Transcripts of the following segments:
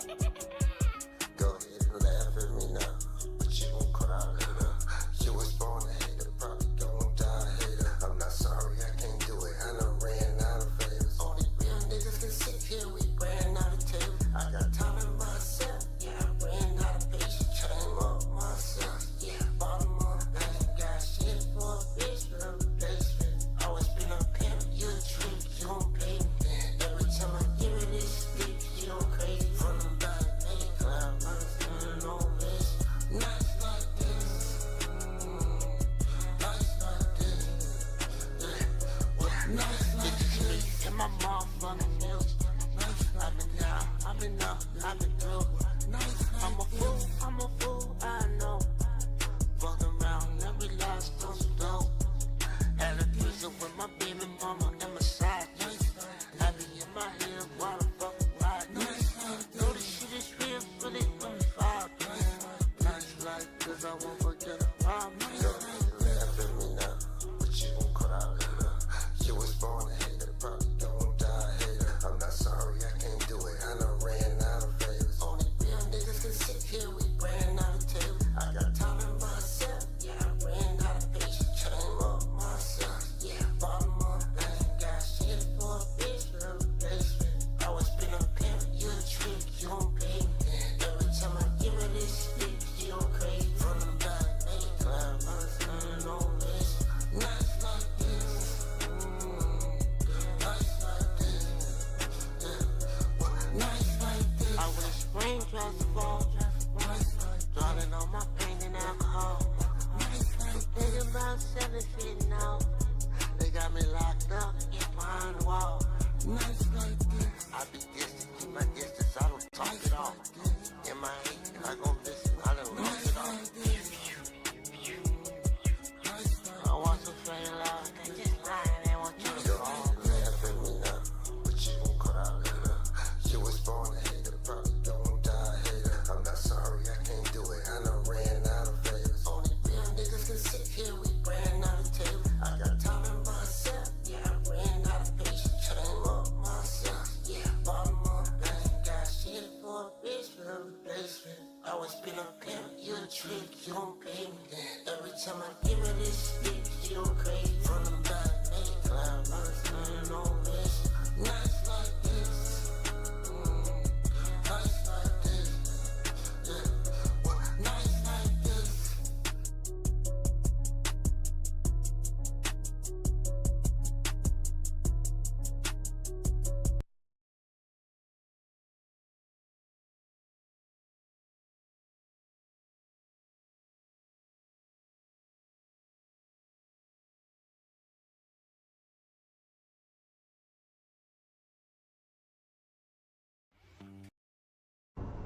Go ahead and laugh at me now, but you gon' cry later. You was born a hater, probably gon' die a hater. I'm not sorry, I can't do it, I done ran out of favors. Only real niggas can sit here, we ran out of table. I got time in myself, yeah, I ran out of patience. Came up myself, yeah, bottom of the page. Got shit for a bitch, for a replacement. Always been a pimp, you a trick, you don't pay me. Every time I give it this stick, you don't crazy. From the back, make it clap, running on this. Nights like this, nights like this, yeah. Nights like this, in my motherfucking milk. I've been up, I've been through. I'm a fool, I know. Fucked around, every last done some dope. Had a threesome with my baby mama and my side chick. I be in my head, why the fuck ride? Know this shit is real, really, when we fight. Nights like this, I won't forget about me. Go laugh at me now, but you gon' cry later. You was born a hater, probably gon' die a hater. I'm not sorry, I can't do it, I done ran out of favors. Only real niggas can sit here, we ran out of table. I got time in myself, yeah, I ran out of patience. Came up myself, yeah, bottom of the page. Got shit for a bitch, for a replacement. Always been a pimp, you a trick, you don't pay me. Every time I give it this stick, you don't crazy. From the back, make it clap, running on this. Nights like this, nights like this, yeah. Nights like this. I wish raindrops to fall, drowning on my pain and alcohol. Thinking about 7 feet now. They got me locked up, behind the wall. Nights like this. I be distant, keep my distance, I don't talk it all. In my head, I gon' listen, I done lost it all. I want some fame love, they just lying, they want you to fall. Laugh at me now, but you gon' cry later. You was born a hater, probably gon' die a hater. I'm not sorry, I can't do it, I done ran out of favors. Only real niggas can sit here, we ran out of table. I got time in myself, yeah, I ran out of patience. Came up myself, yeah, bottom of the page. Got shit for a bitch, for a replacement. Always been a pimp, you a trick, you don't pay me. Every time I give it this stick, you don't crazy. From the back, make it clap, running on this. Nights like this, nights like this, yeah. Nights like this.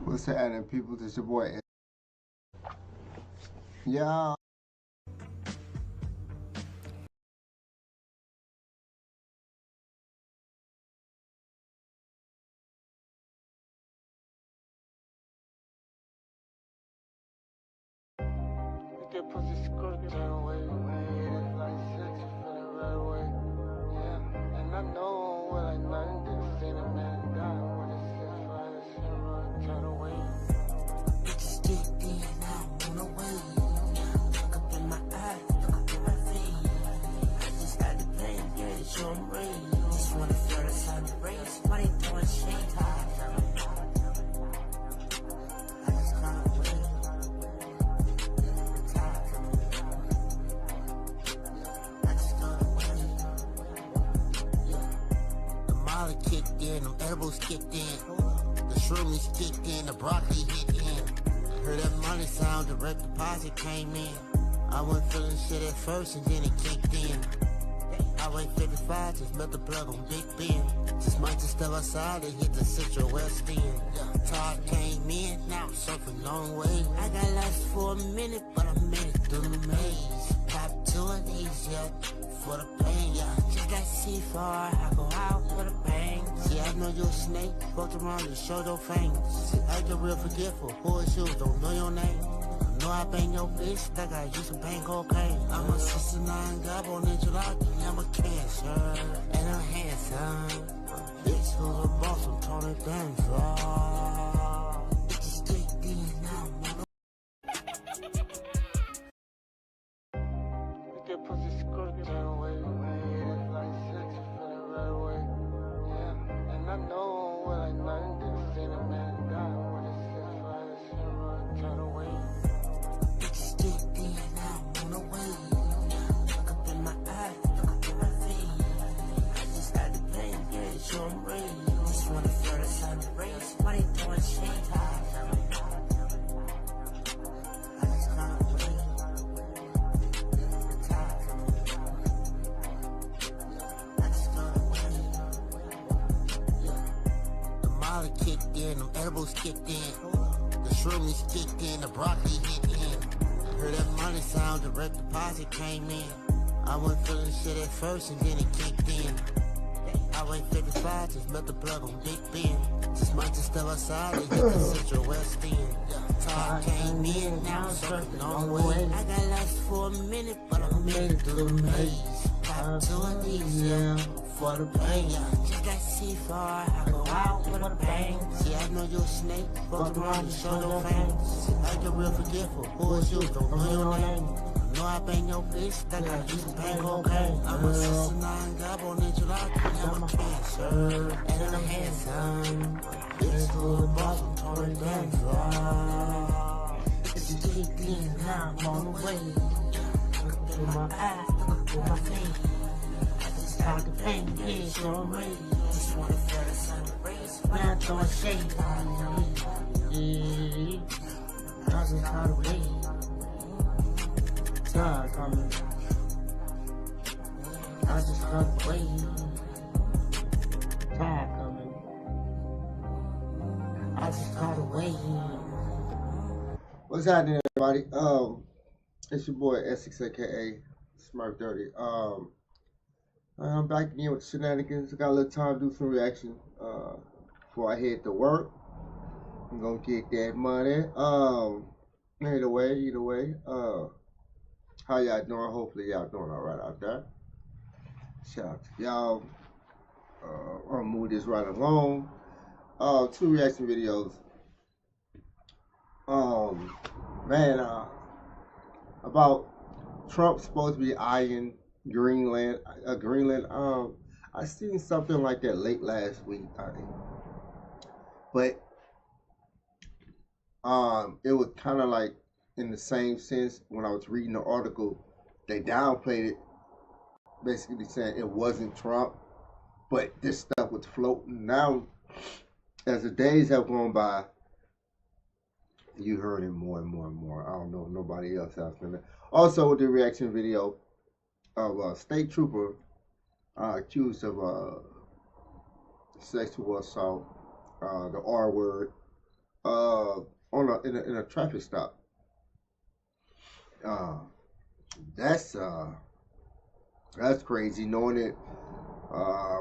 What's happening, people? This your boy. Yeah. Get pussy squirt that way, man. Like sex, you feel it right away. Yeah, and I know what I learned. Didn't see the man die when it's set fire, shit run, turn away. Bitches dick in, I wanna wait. Look up in my eyes, look up in my face. I just got the pain, yeah, it's your rain. Just wanna feel the sun rays. Why they throwing shade? I just gotta wait. Kicked in, them edibles kicked in, the shroomies kicked in, the broccoli hit in. Heard that money sound, direct deposit came in. I wasn't feeling shit at first and then it kicked in. I went 55, just met the plug on Big Ben. Just might just step outside and hit the Central West End. Todd came in, now I'm surfing long way. I got lost for a minute, but I made it through the maze. Pop 2 of these, yeah, for the pain, yeah. Just got C4, I go out with a bang. See, I know you're a snake, walked around and showed your fangs. See, I get real forgetful, who is you, don't know your name. I know I bang your bitch, like I used to bang cocaine. I'm a 69 gobble, ninja lock, I'm a cancer, and I'm handsome. Bitch, who's a boss, I'm Tony Danza. I'm ready. Just wanna feel the sun rays. Why they throwing shade? I just gotta wait. The time coming. I just gotta wait. The molly kicked in, them edibles kicked in. The shroomies kicked in, the broccoli hit in. I heard that money sound, direct deposit came in. I wasn't feeling shit at first and then it kicked in. I went 55, just met the plug on Big Ben. Just might just step outside and hit the Central West End. Time came in, now I'm circling on the way. I got lost for a minute, but I made it through the maze. Pop to an easier for the pain. Just got C4, I go out with a bang. See, I know you're a snake, fuck around and show no fangs. I get real forgetful, who is you, don't know your name. No, I bang your bitch, that I used to bang cocaine. I'm a 69 gobble, need you like me, I'm a cancer. And I'm handsome. Bitch to the boss, I'm torn down fly. It's a deep clean, now I'm on the way. Look through my eyes, look through my face. I just start the pain, yeah, so I'm ready. Just wanna feel the sun rays. When I throw a shade, yeah. I just gotta wait. Time coming. I just gotta wait. Time coming. I just gotta wait. What's happening, everybody? It's your boy S.A Smurf Dirty. I'm back again with Shenanigans. I got a little time to do some reaction before I head to work. I'm gonna get that money. Either way. How y'all doing? Hopefully y'all doing all right out there. Shout out to y'all. I'm gonna move this right along. 2 reaction videos. About Trump supposed to be eyeing Greenland. I seen something like that late last week. But it was kind of like in the same sense when I was reading the article, they downplayed it, basically saying it wasn't Trump, but this stuff was floating. Now, as the days have gone by, you heard it more and more and more. I don't know if nobody else out there. Also, with the reaction video of a state trooper accused of sexual assault, the R word, in a traffic stop. That's crazy. Knowing it,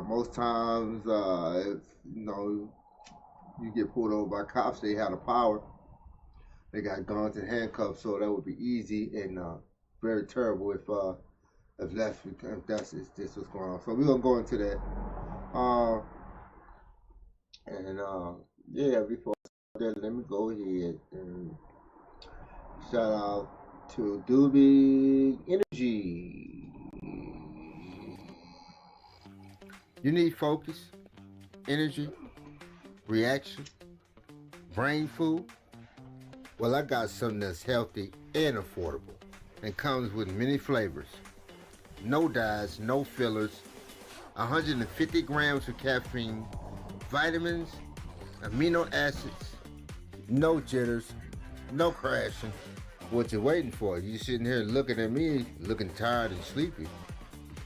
most times, if you get pulled over by cops, they have the power. They got guns and handcuffs, so that would be easy and very terrible if this was going on. So we're gonna go into that. Yeah, before that, let me go ahead and shout out to Doobie Energy. You need focus, energy, reaction, brain food? Well, I got something that's healthy and affordable and comes with many flavors. No dyes, no fillers, 150 grams of caffeine, vitamins, amino acids, no jitters, no crashing. What you waiting for? You sitting here looking at me, looking tired and sleepy.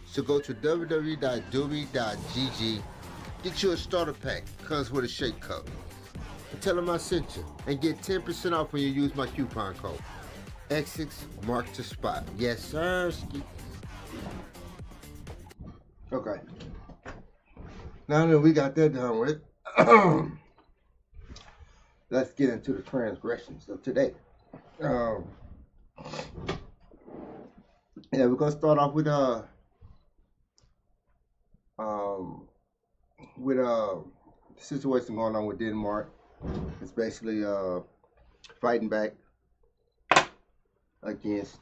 So go to www.doobie.gg, get you a starter pack, comes with a shake cup. And tell them I sent you, and get 10% off when you use my coupon code. X6 marks the spot. Yes, sir. Okay. Now that we got that done with, let's get into the transgressions of today. Yeah, we're gonna start off with the situation going on with Denmark. It's basically fighting back against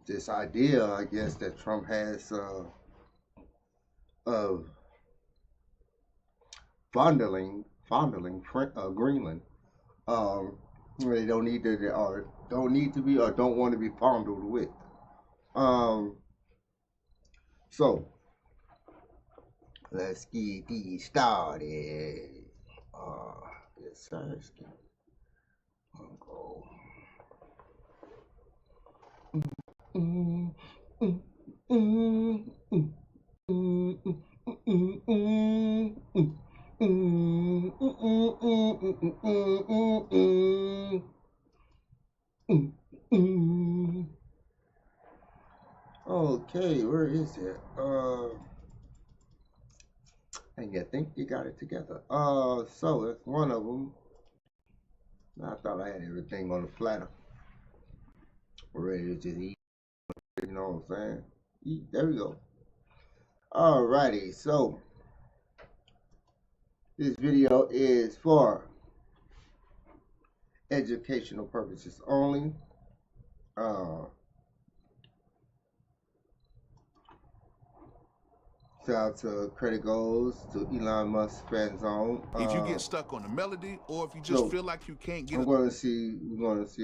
this idea, I guess, that Trump has of fondling Greenland. They don't need to, or don't need to be, or don't want to be fondled with. So let's get these started. Yes, sir. Let's get go. Okay, where is it? I think you got it together. So that's one of them. I thought I had everything on the platter. Ready to just eat, you know what I'm saying? Eat, there we go. Alrighty, so this video is for educational purposes only. Shout out to Credit Goes to Elon Musk fan zone. If you get stuck on the melody, or if you just feel like you can't get, we're gonna see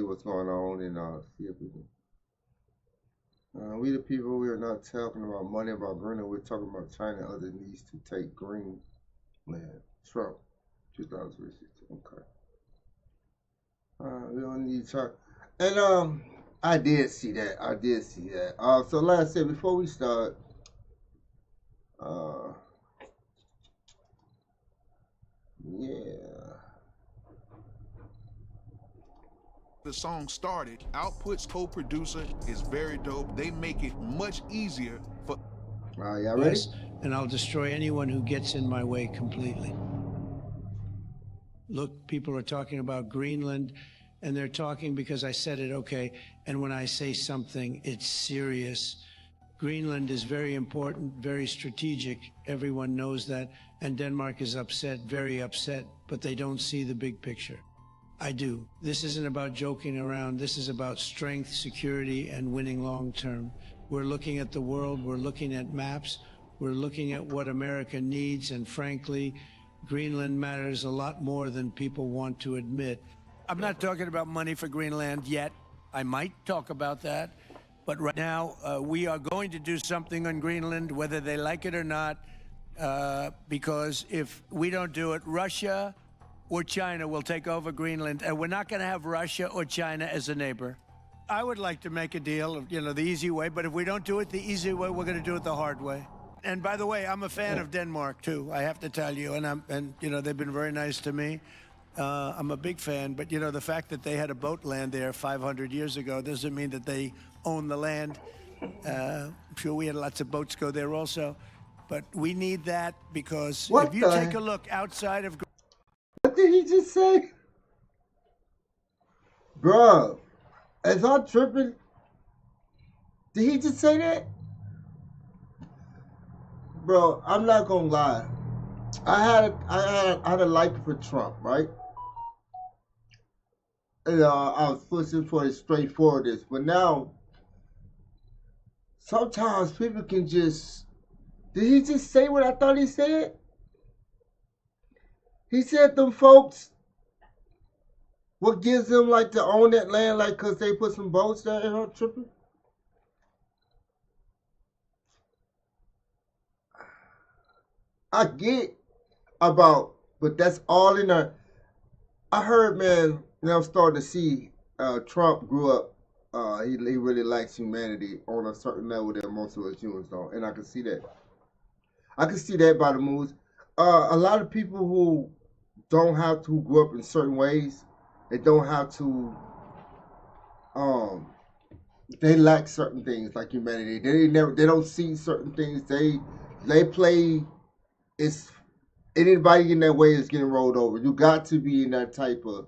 what's going on and see if we can. We the people, we are not talking about money about Greenland. We're talking about China. Other needs to take Greenland. Trump, 2016. Okay. We don't need China. And I did see that. So like I said, before we start, yeah. the song started, Output's co-producer is very dope. They make it much easier for. Y'all ready? Yes, and I'll destroy anyone who gets in my way completely. Look, people are talking about Greenland, and they're talking because I said it, okay, and when I say something, it's serious. Greenland is very important, very strategic. Everyone knows that, and Denmark is upset, very upset, but they don't see the big picture. I do. This isn't about joking around. This is about strength, security, and winning long term. We're looking at the world. We're looking at maps. We're looking at what America needs, and frankly, Greenland matters a lot more than people want to admit. I'm not talking about money for Greenland yet. I might talk about that. But right now, we are going to do something on Greenland, whether they like it or not, because if we don't do it, Russia or China will take over Greenland, and we're not going to have Russia or China as a neighbor. I would like to make a deal, you know, the easy way, but if we don't do it the easy way, we're going to do it the hard way. And by the way, I'm a fan of Denmark too, I have to tell you, and you know, they've been very nice to me. I'm a big fan, but you know, the fact that they had a boat land there 500 years ago doesn't mean that they own the land. I'm sure we had lots of boats go there also, but we need that because if you take a look outside of... What did he just say? Bruh, is I tripping? Did he just say that? Bro, I'm not gonna lie. I had a like for Trump, right? And, I was pushing for his straightforwardness, but now sometimes people can just. Did he just say what I thought he said? He said them folks. What gives them like to own that land, like cause they put some boats there and her tripping? I get about, but that's all in there. I heard, man, and I'm starting to see Trump grew up. He really likes humanity on a certain level that most of us humans don't, and I can see that. I can see that by the moves. A lot of people who don't have to grow up in certain ways, they don't have to. They lack certain things like humanity. They don't see certain things. They play. It's anybody in that way is getting rolled over. You got to be in that type of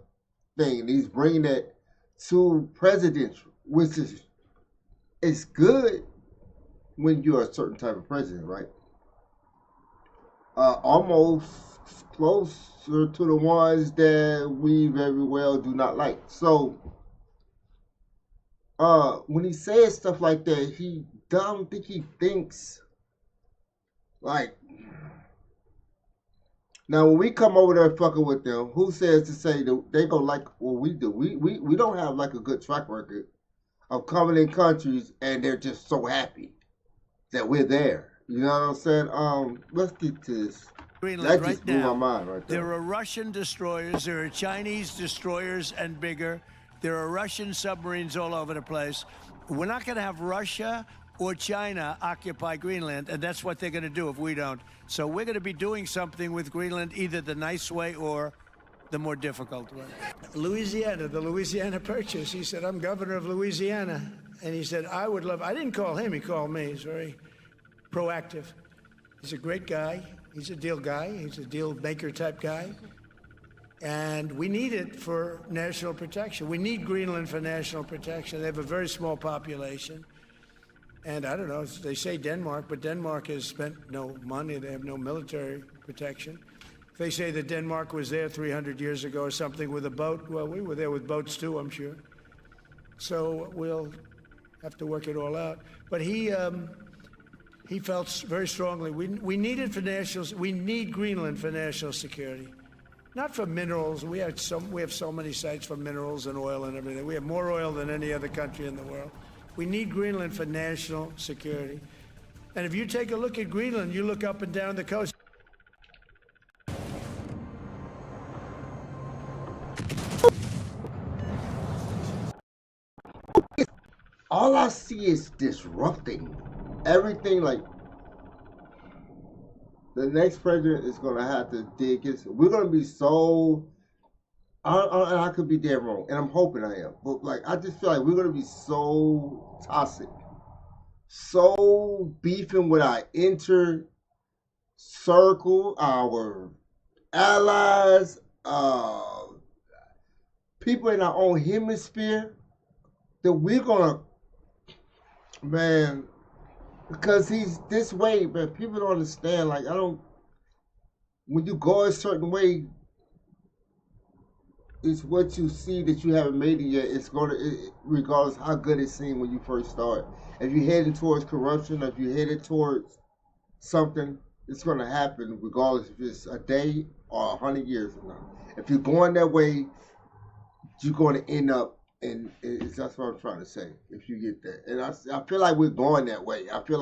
thing. And he's bringing that to presidential, which is it's good when you're a certain type of president, right? Almost closer to the ones that we very well do not like. So, when he says stuff like that, he don't think he thinks like. Now, when we come over there fucking with them, who says to say that they go like what we do? We don't have like a good track record of coming in countries and they're just so happy that we're there. You know what I'm saying? Let's get to this. Greenland That just right blew now. my mind right there. There are Russian destroyers, there are Chinese destroyers and bigger. There are Russian submarines all over the place. We're not going to have Russia or China occupy Greenland, and that's what they're going to do if we don't. So we're going to be doing something with Greenland, either the nice way or the more difficult way. Louisiana, the Louisiana Purchase. He said, I'm governor of Louisiana. And he said, I would love, I didn't call him, he called me. He's very proactive. He's a great guy. He's a deal guy. He's a deal maker type guy. And we need it for national protection. We need Greenland for national protection. They have a very small population. And I don't know, they say Denmark, but Denmark has spent no money. They have no military protection. They say that Denmark was there 300 years ago or something with a boat. Well, we were there with boats too, I'm sure. So we'll have to work it all out. But he felt very strongly we need it for we need Greenland for national security. Not for minerals. We have so many sites for minerals and oil and everything. We have more oil than any other country in the world. We need Greenland for national security. And if you take a look at Greenland, you look up and down the coast. All I see is disrupting everything. Like, the next president is going to have to dig his. We're going to be so. I could be dead wrong, and I'm hoping I am. But like, I just feel like we're going to be so toxic, so beefing with our inner circle, our allies, people in our own hemisphere, that we're going to, man. Because he's this way, but people don't understand. Like, when you go a certain way, it's what you see that you haven't made it yet. It's regardless how good it seemed when you first start. If you're heading towards corruption, if you're headed towards something, it's going to happen regardless if it's a day or 100 years from now. If you're going that way, you're going to end up. And that's what I'm trying to say, if you get that. And I feel like we're going that way. I feel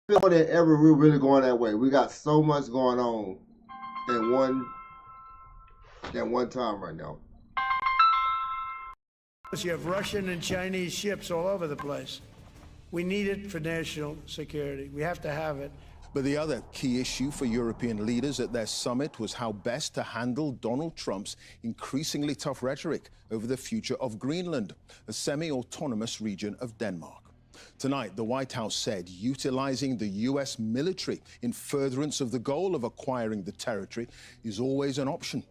more than ever we're really going that way. We got so much going on at one time right now. You have Russian and Chinese ships all over the place. We need it for national security. We have to have it. But the other key issue for European leaders at their summit was how best to handle Donald Trump's increasingly tough rhetoric over the future of Greenland, a semi-autonomous region of Denmark. Tonight, the White House said utilizing the U.S. military in furtherance of the goal of acquiring the territory is always an option.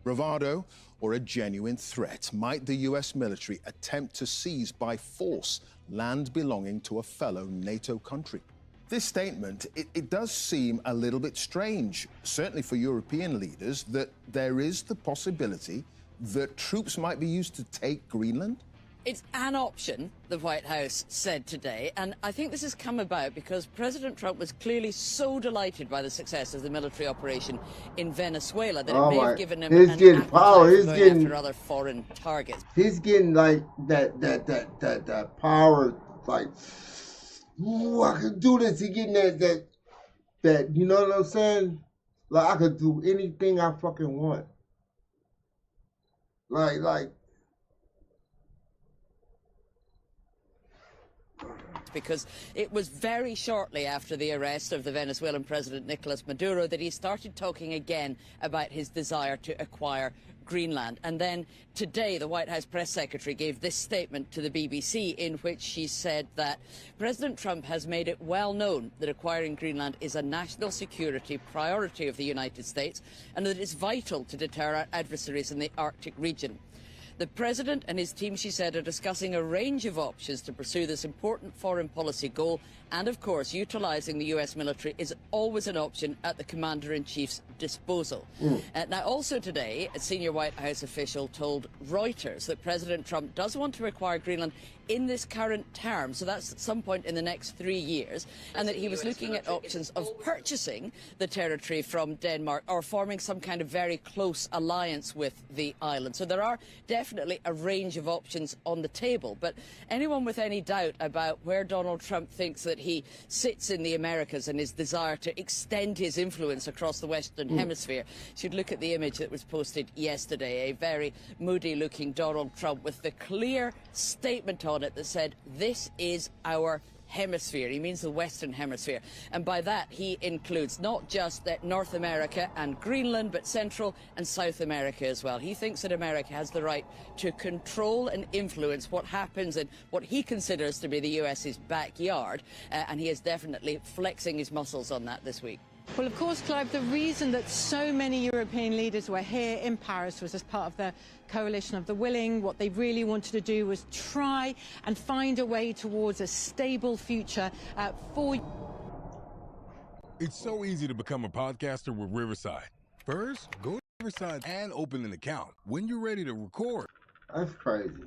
Bravado or a genuine threat? Might the U.S. military attempt to seize by force land belonging to a fellow NATO country? This statement, it does seem a little bit strange, certainly for European leaders, that there is the possibility that troops might be used to take Greenland. It's an option, the White House said today, and I think this has come about because President Trump was clearly so delighted by the success of the military operation in Venezuela that it may have given him an appetite for going after other foreign targets. He's getting like that power, like, ooh, I can do this. He getting that, you know what I'm saying? Like, I could do anything I fucking want. Like. Because it was very shortly after the arrest of the Venezuelan President Nicolas Maduro that he started talking again about his desire to acquire Greenland. And then today, the White House press secretary gave this statement to the BBC in which she said that President Trump has made it well known that acquiring Greenland is a national security priority of the United States and that it's vital to deter our adversaries in the Arctic region. The President and his team, she said, are discussing a range of options to pursue this important foreign policy goal. And, of course, utilising the US military is always an option at the Commander-in-Chief's disposal. Now, also today, a senior White House official told Reuters that President Trump does want to acquire Greenland in this current term, so that's at some point in the next 3 years, and that he was looking at options of purchasing the territory from Denmark or forming some kind of very close alliance with the island. So there are definitely a range of options on the table, but anyone with any doubt about where Donald Trump thinks that that he sits in the Americas and his desire to extend his influence across the Western Hemisphere. You should look at the image that was posted yesterday, a very moody-looking Donald Trump with the clear statement on it that said, "This is our hemisphere." He means the Western Hemisphere. And by that, he includes not just North America and Greenland, but Central and South America as well. He thinks that America has the right to control and influence what happens in what he considers to be the US's backyard. And he is definitely flexing his muscles on that this week. Well, of course, Clive, the reason that so many European leaders were here in Paris was as part of the coalition of the willing. What they really wanted to do was try and find a way towards a stable future for... It's so easy to become a podcaster with Riverside. First, go to Riverside and open an account. When you're ready to record. That's crazy.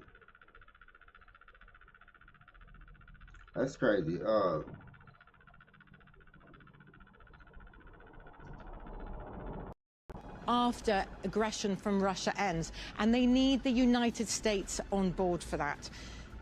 That's crazy. After aggression from Russia ends, and they need the United States on board for that.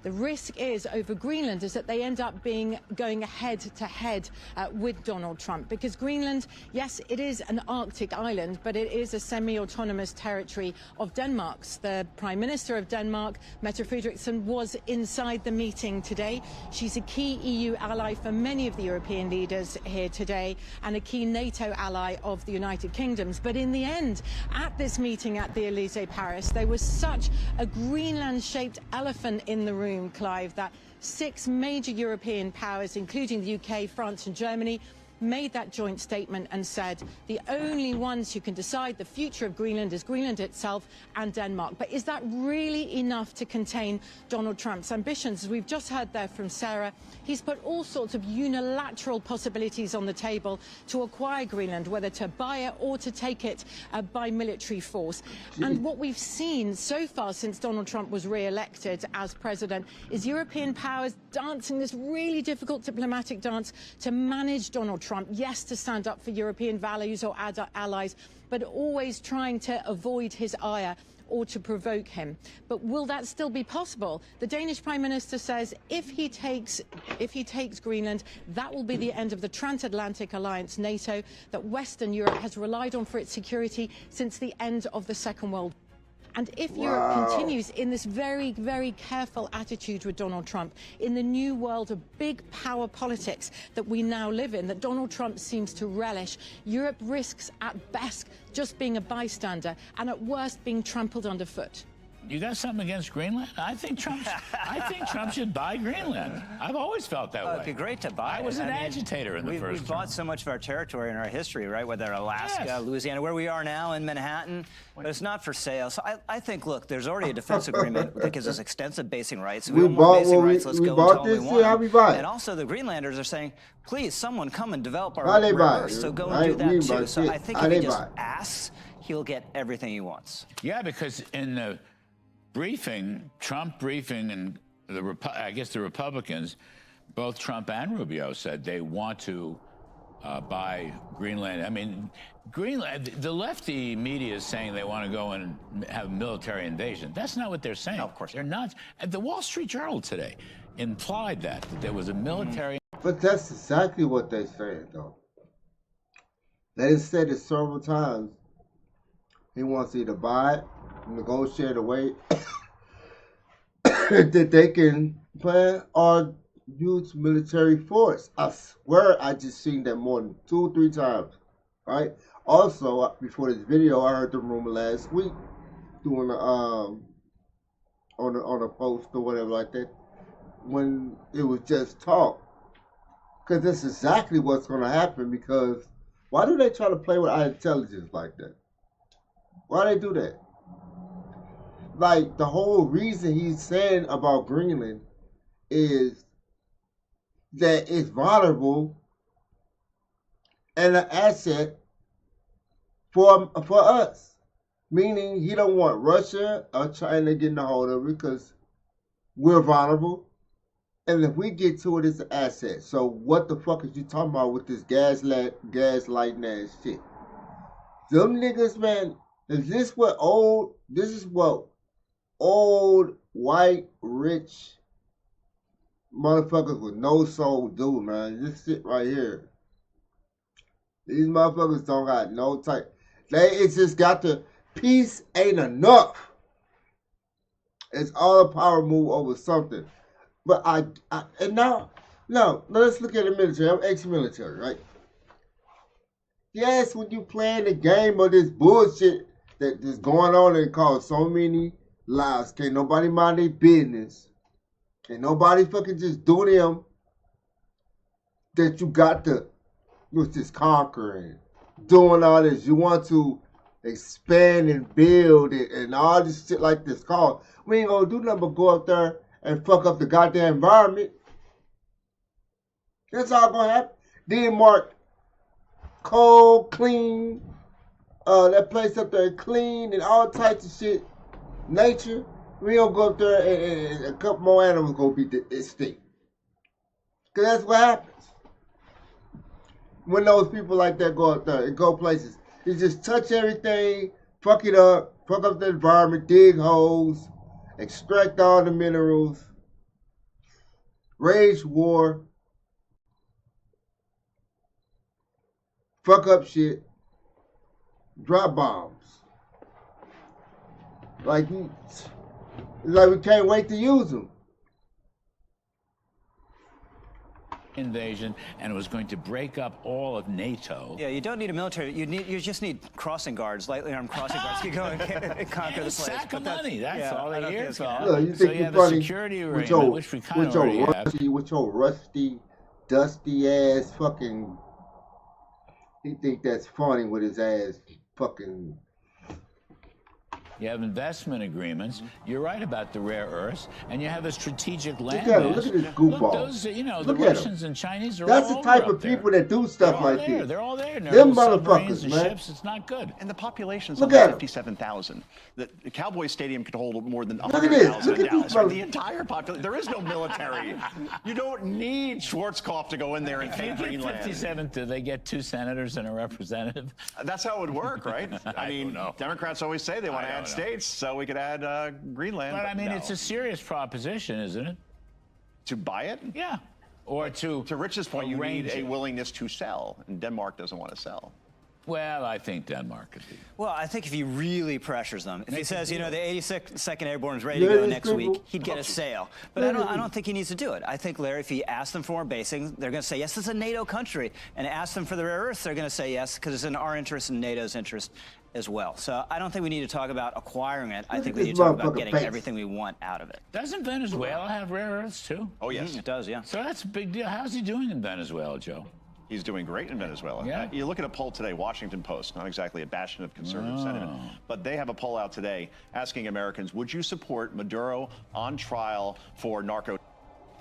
The risk is over Greenland is that they end up going head to head with Donald Trump, because Greenland, yes, it is an Arctic island, but it is a semi-autonomous territory of Denmark's. The Prime Minister of Denmark, Mette Frederiksen, was inside the meeting today. She's a key EU ally for many of the European leaders here today and a key NATO ally of the United Kingdom's. But in the end, at this meeting at the Elysee, Paris, there was such a Greenland-shaped elephant in the room, Clive, that 6 major European powers, including the UK, France and Germany, made that joint statement and said the only ones who can decide the future of Greenland is Greenland itself and Denmark. But is that really enough to contain Donald Trump's ambitions? As we've just heard there from Sarah, he's put all sorts of unilateral possibilities on the table to acquire Greenland, whether to buy it or to take it by military force. And what we've seen so far since Donald Trump was re-elected as president is European powers dancing this really difficult diplomatic dance to manage Donald Trump. Yes, to stand up for European values or allies, but always trying to avoid his ire or to provoke him. But will that still be possible? The Danish Prime Minister says if he takes Greenland, that will be the end of the transatlantic alliance NATO that Western Europe has relied on for its security since the end of the Second World War. And if Europe continues in this very, very careful attitude with Donald Trump, in the new world of big power politics that we now live in, that Donald Trump seems to relish, Europe risks at best just being a bystander and at worst being trampled underfoot. You got something against Greenland? I think Trump should buy Greenland. I've always felt that way. It'd be great to buy it. I was an agitator in the first We've bought so much of our territory in our history, right? Whether Alaska, Louisiana, where we are now in Manhattan, but it's not for sale. So I think, look, there's already a defense agreement that gives us extensive basing rights. We bought basic rights. Let's go and tell them we want. And also the Greenlanders are saying, please, someone come and develop our rivers. So go and do that too. So I think if he just asks, he'll get everything he wants. Yeah, because in the Trump briefing, and I guess the Republicans, both Trump and Rubio said they want to buy Greenland. I mean, Greenland, the lefty media is saying they want to go and have a military invasion. That's not what they're saying. No, of course they're not. The Wall Street Journal today implied that there was a military. But that's exactly what they're saying, though. They said it several times. He wants you to buy it, negotiate away that they can plan or use military force. I swear I just seen that more than 2 or 3 times. Right? Also, before this video, I heard the rumor last week doing on a post or whatever like that when it was just talk. Because that's exactly what's going to happen. Because why do they try to play with our intelligence like that? Why do they do that? Like, the whole reason he's saying about Greenland is that it's vulnerable and an asset for us. Meaning he don't want Russia or China getting a hold of it because we're vulnerable. And if we get to it, it's an asset. So what the fuck is you talking about with this gaslighting ass shit? Them niggas, man, this is what old, white, rich motherfuckers with no soul do, man. This shit right here. These motherfuckers don't got no type. It's just got the peace ain't enough. It's all a power move over something. But and now let's look at the military. I'm ex-military, right? Yes, when you playing the game of this bullshit that is going on and cause so many lives, can't nobody mind their business. Can't nobody fucking just do them. That you got to, just conquering, doing all this. You want to expand and build it and all this shit like this. We ain't gonna do nothing but go up there and fuck up the goddamn environment. That's all gonna happen. Denmark, cold, clean, that place up there clean and all types of shit. Nature. We gonna go up there and a couple more animals gonna be extinct. Cause that's what happens. When those people like that go up there and go places, you just touch everything, fuck it up, fuck up the environment, dig holes, extract all the minerals, wage war, fuck up shit, drop bombs. Like we can't wait to use them. Invasion, and it was going to break up all of NATO. Yeah, you don't need a military. You just need crossing guards, lightly armed crossing guards. You go and conquer the place. Sack of money. That's all they hear for. Look, you think you're funny with your rusty, dusty ass fucking. He think that's funny with his ass fucking. You have investment agreements. You're right about the rare earths, and you have a strategic land Look at this goofball. Look, those, the Russians and Chinese are That's all the type over of people that do stuff like this. They're all there. Them motherfuckers, man. Ships, it's not good. And the population's only 57,000. The Cowboy Stadium could hold more than 100,000 in Dallas. The entire population. There is no military. You don't need Schwarzkopf to go in there and take Greenland. 57, do they get 2 senators and a representative? That's how it would work, right? I mean, Democrats always say they want to add states, so we could add Greenland. But I mean, it's a serious proposition, isn't it? To buy it? Yeah. Or to Rich's point, you need a willingness to sell, and Denmark doesn't want to sell. Well, I think Denmark could be. Well, I think if he really pressures them, if he says, the 82nd Airborne is ready to go next week, he'd get a sale. But I don't think he needs to do it. I think, Larry, if he asks them for more basing, they're going to say, yes, it's a NATO country. And ask them for the rare earths, they're going to say yes, because it's in our interest and NATO's interest as well. So I don't think we need to talk about acquiring it. I think we need to talk about getting everything we want out of it. Doesn't Venezuela have rare earths, too? Oh, yes. It does, yeah. So that's a big deal. How's he doing in Venezuela, Joe? He's doing great in Venezuela. Yeah. You look at a poll today, Washington Post, not exactly a bastion of conservative sentiment, but they have a poll out today asking Americans, would you support Maduro on trial for narco?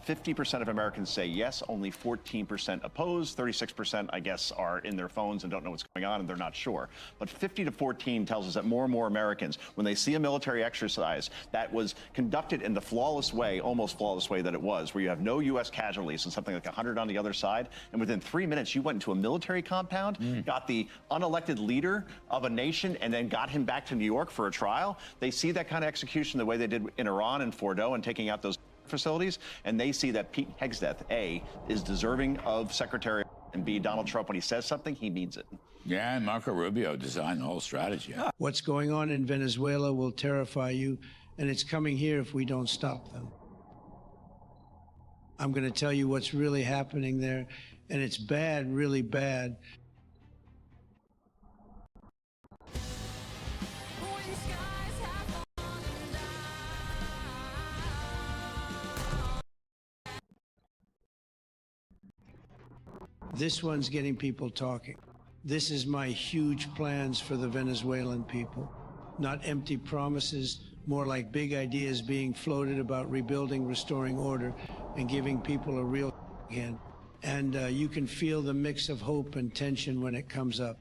50% of Americans say yes, only 14% oppose, 36% I guess are in their phones and don't know what's going on and they're not sure. But 50-14 tells us that more and more Americans, when they see a military exercise that was conducted in the flawless way, almost flawless way that it was, where you have no U.S. casualties and something like 100 on the other side, and within 3 minutes you went into a military compound, got the unelected leader of a nation, and then got him back to New York for a trial. They see that kind of execution the way they did in Iran and Fordo and taking out those facilities, and they see that Pete Hegseth, A, is deserving of Secretary, and B, Donald Trump, when he says something, he means it. Yeah, and Marco Rubio designed the whole strategy. What's going on in Venezuela will terrify you, and it's coming here if we don't stop them. I'm going to tell you what's really happening there, and it's bad, really bad. This one's getting people talking. This is my huge plans for the Venezuelan people. Not empty promises, more like big ideas being floated about rebuilding, restoring order, and giving people a real again. And you can feel the mix of hope and tension when it comes up.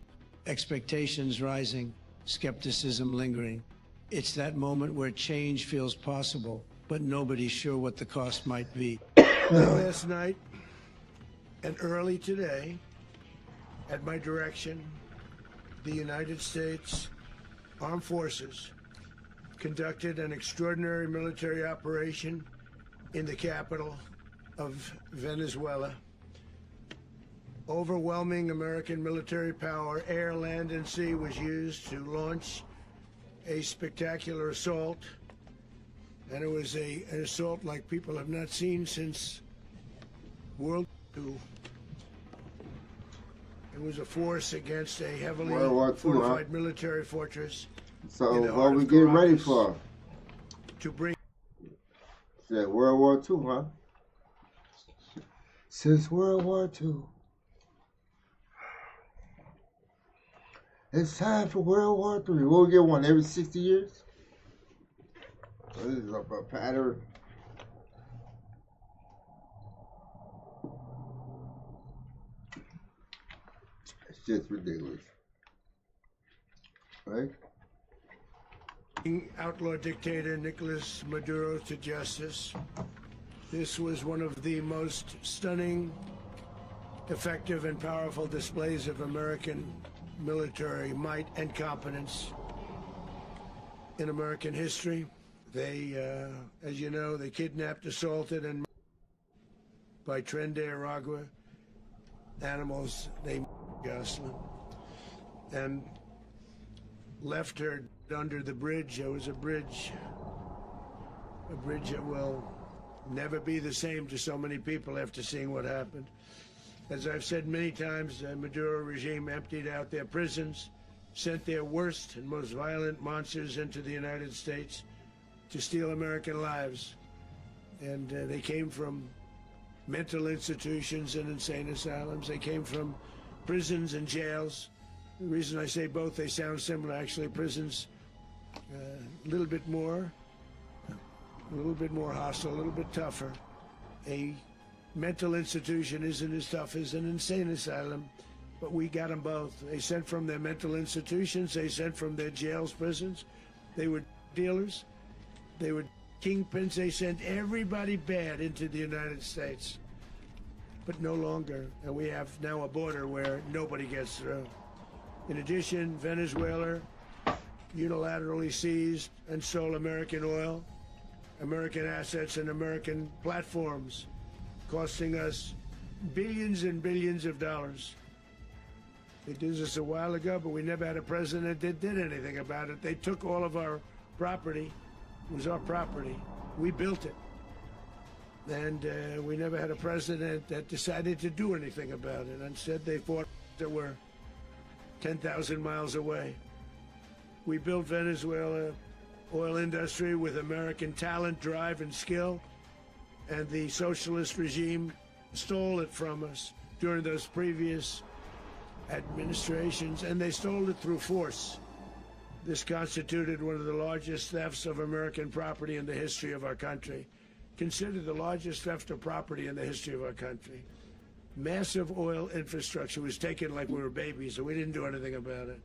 Expectations rising, skepticism lingering. It's that moment where change feels possible, but nobody's sure what the cost might be. Last night, and early today, at my direction, the United States Armed Forces conducted an extraordinary military operation in the capital of Venezuela. Overwhelming American military power, air, land, and sea, was used to launch a spectacular assault. And it was an assault like people have not seen since World War II. It was a force against a heavily fortified military fortress. So what we getting ready for? To bring. Said World War II, huh? Since World War II. It's time for World War III. We'll get one every 60 years. So this is a pattern. It's just ridiculous. Right? Outlaw dictator Nicolas Maduro to justice. This was one of the most stunning, effective, and powerful displays of American military might and competence in American history. They, as you know, they kidnapped, assaulted, and by Tren de Aragua animals named Gosselin, and left her under the bridge. There was a bridge that will never be the same to so many people after seeing what happened. As I've said many times, the Maduro regime emptied out their prisons, sent their worst and most violent monsters into the United States to steal American lives. And they came from mental institutions and insane asylums. They came from prisons and jails. The reason I say both, they sound similar. Actually, prisons, a little bit more hostile, a little bit tougher. A mental institution isn't as tough as an insane asylum, but we got them both. They sent from their mental institutions, they sent from their jails, prisons. They were dealers, they were kingpins, they sent everybody bad into the United States. But no longer, and we have now a border where nobody gets through. In addition, Venezuela unilaterally seized and stole American oil, American assets, and American platforms, costing us billions and billions of dollars. They did this a while ago, but we never had a president that did anything about it. They took all of our property. It was our property. We built it. And we never had a president that decided to do anything about it. Instead, they fought that were 10,000 miles away. We built Venezuela oil industry with American talent, drive, and skill. And the socialist regime stole it from us during those previous administrations, and they stole it through force. This constituted one of the largest thefts of American property in the history of our country. Considered the largest theft of property in the history of our country. Massive oil infrastructure was taken like we were babies, and we didn't do anything about it.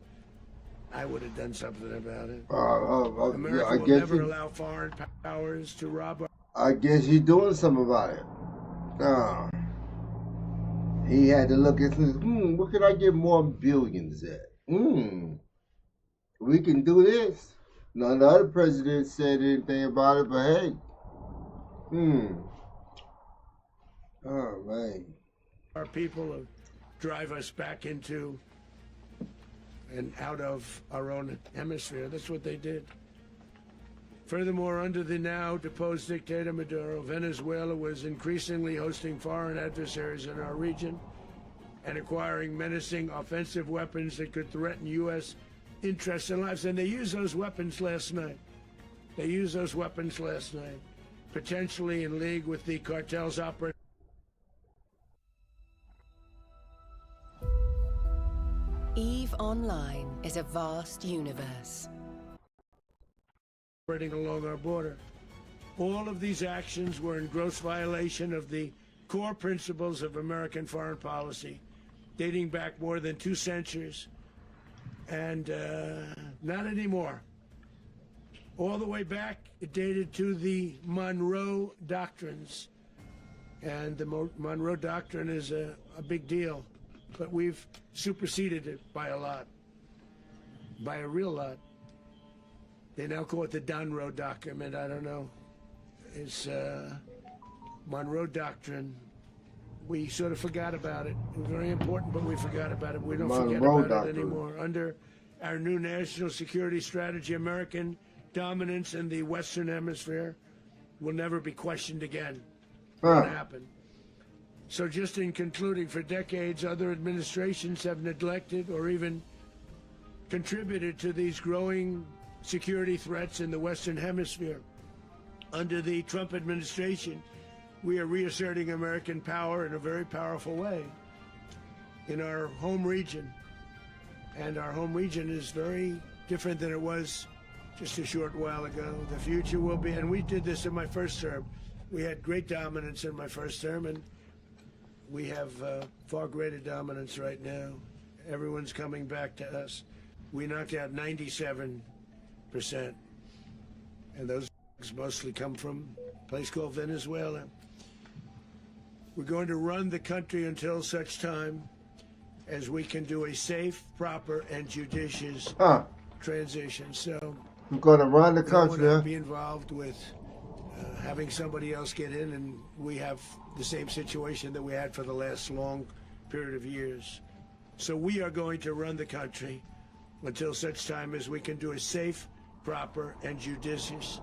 I would have done something about it. America will never allow foreign powers to rob our... I guess he's doing something about it. He had to look and say, what can I get more billions at? We can do this. None of the other presidents said anything about it, but hey. Oh, man. Our people drive us back into and out of our own hemisphere. That's what they did. Furthermore, under the now deposed dictator Maduro, Venezuela was increasingly hosting foreign adversaries in our region and acquiring menacing offensive weapons that could threaten U.S. interests and lives. And they used those weapons last night. Potentially in league with the cartels operating. EVE Online is a vast universe. Operating along our border. All of these actions were in gross violation of the core principles of American foreign policy, dating back more than 2 centuries. And not anymore. All the way back, it dated to the Monroe Doctrines. And the Monroe Doctrine is a big deal. But we've superseded it by a lot. By a real lot. They now call it the Monroe Document. I don't know. It's Monroe Doctrine. We sort of forgot about it. It was very important, but we forgot about it. We don't forget about it anymore. Under our new national security strategy, American dominance in the Western Hemisphere will never be questioned again. Won't happen. So just in concluding, for decades, other administrations have neglected or even contributed to these growing security threats in the Western Hemisphere. Under the Trump administration, we are reasserting American power in a very powerful way in our home region. And our home region is very different than it was just a short while ago. The future will be, and we did this in my first term. We had great dominance in my first term, and we have far greater dominance right now. Everyone's coming back to us. We knocked out 97%, and those mostly come from a place called Venezuela. We're going to run the country until such time as we can do a safe, proper, and judicious transition. So we're going to run the country. We don't want to be involved with having somebody else get in, and we have the same situation that we had for the last long period of years. So we are going to run the country until such time as we can do a safe, proper, and judicious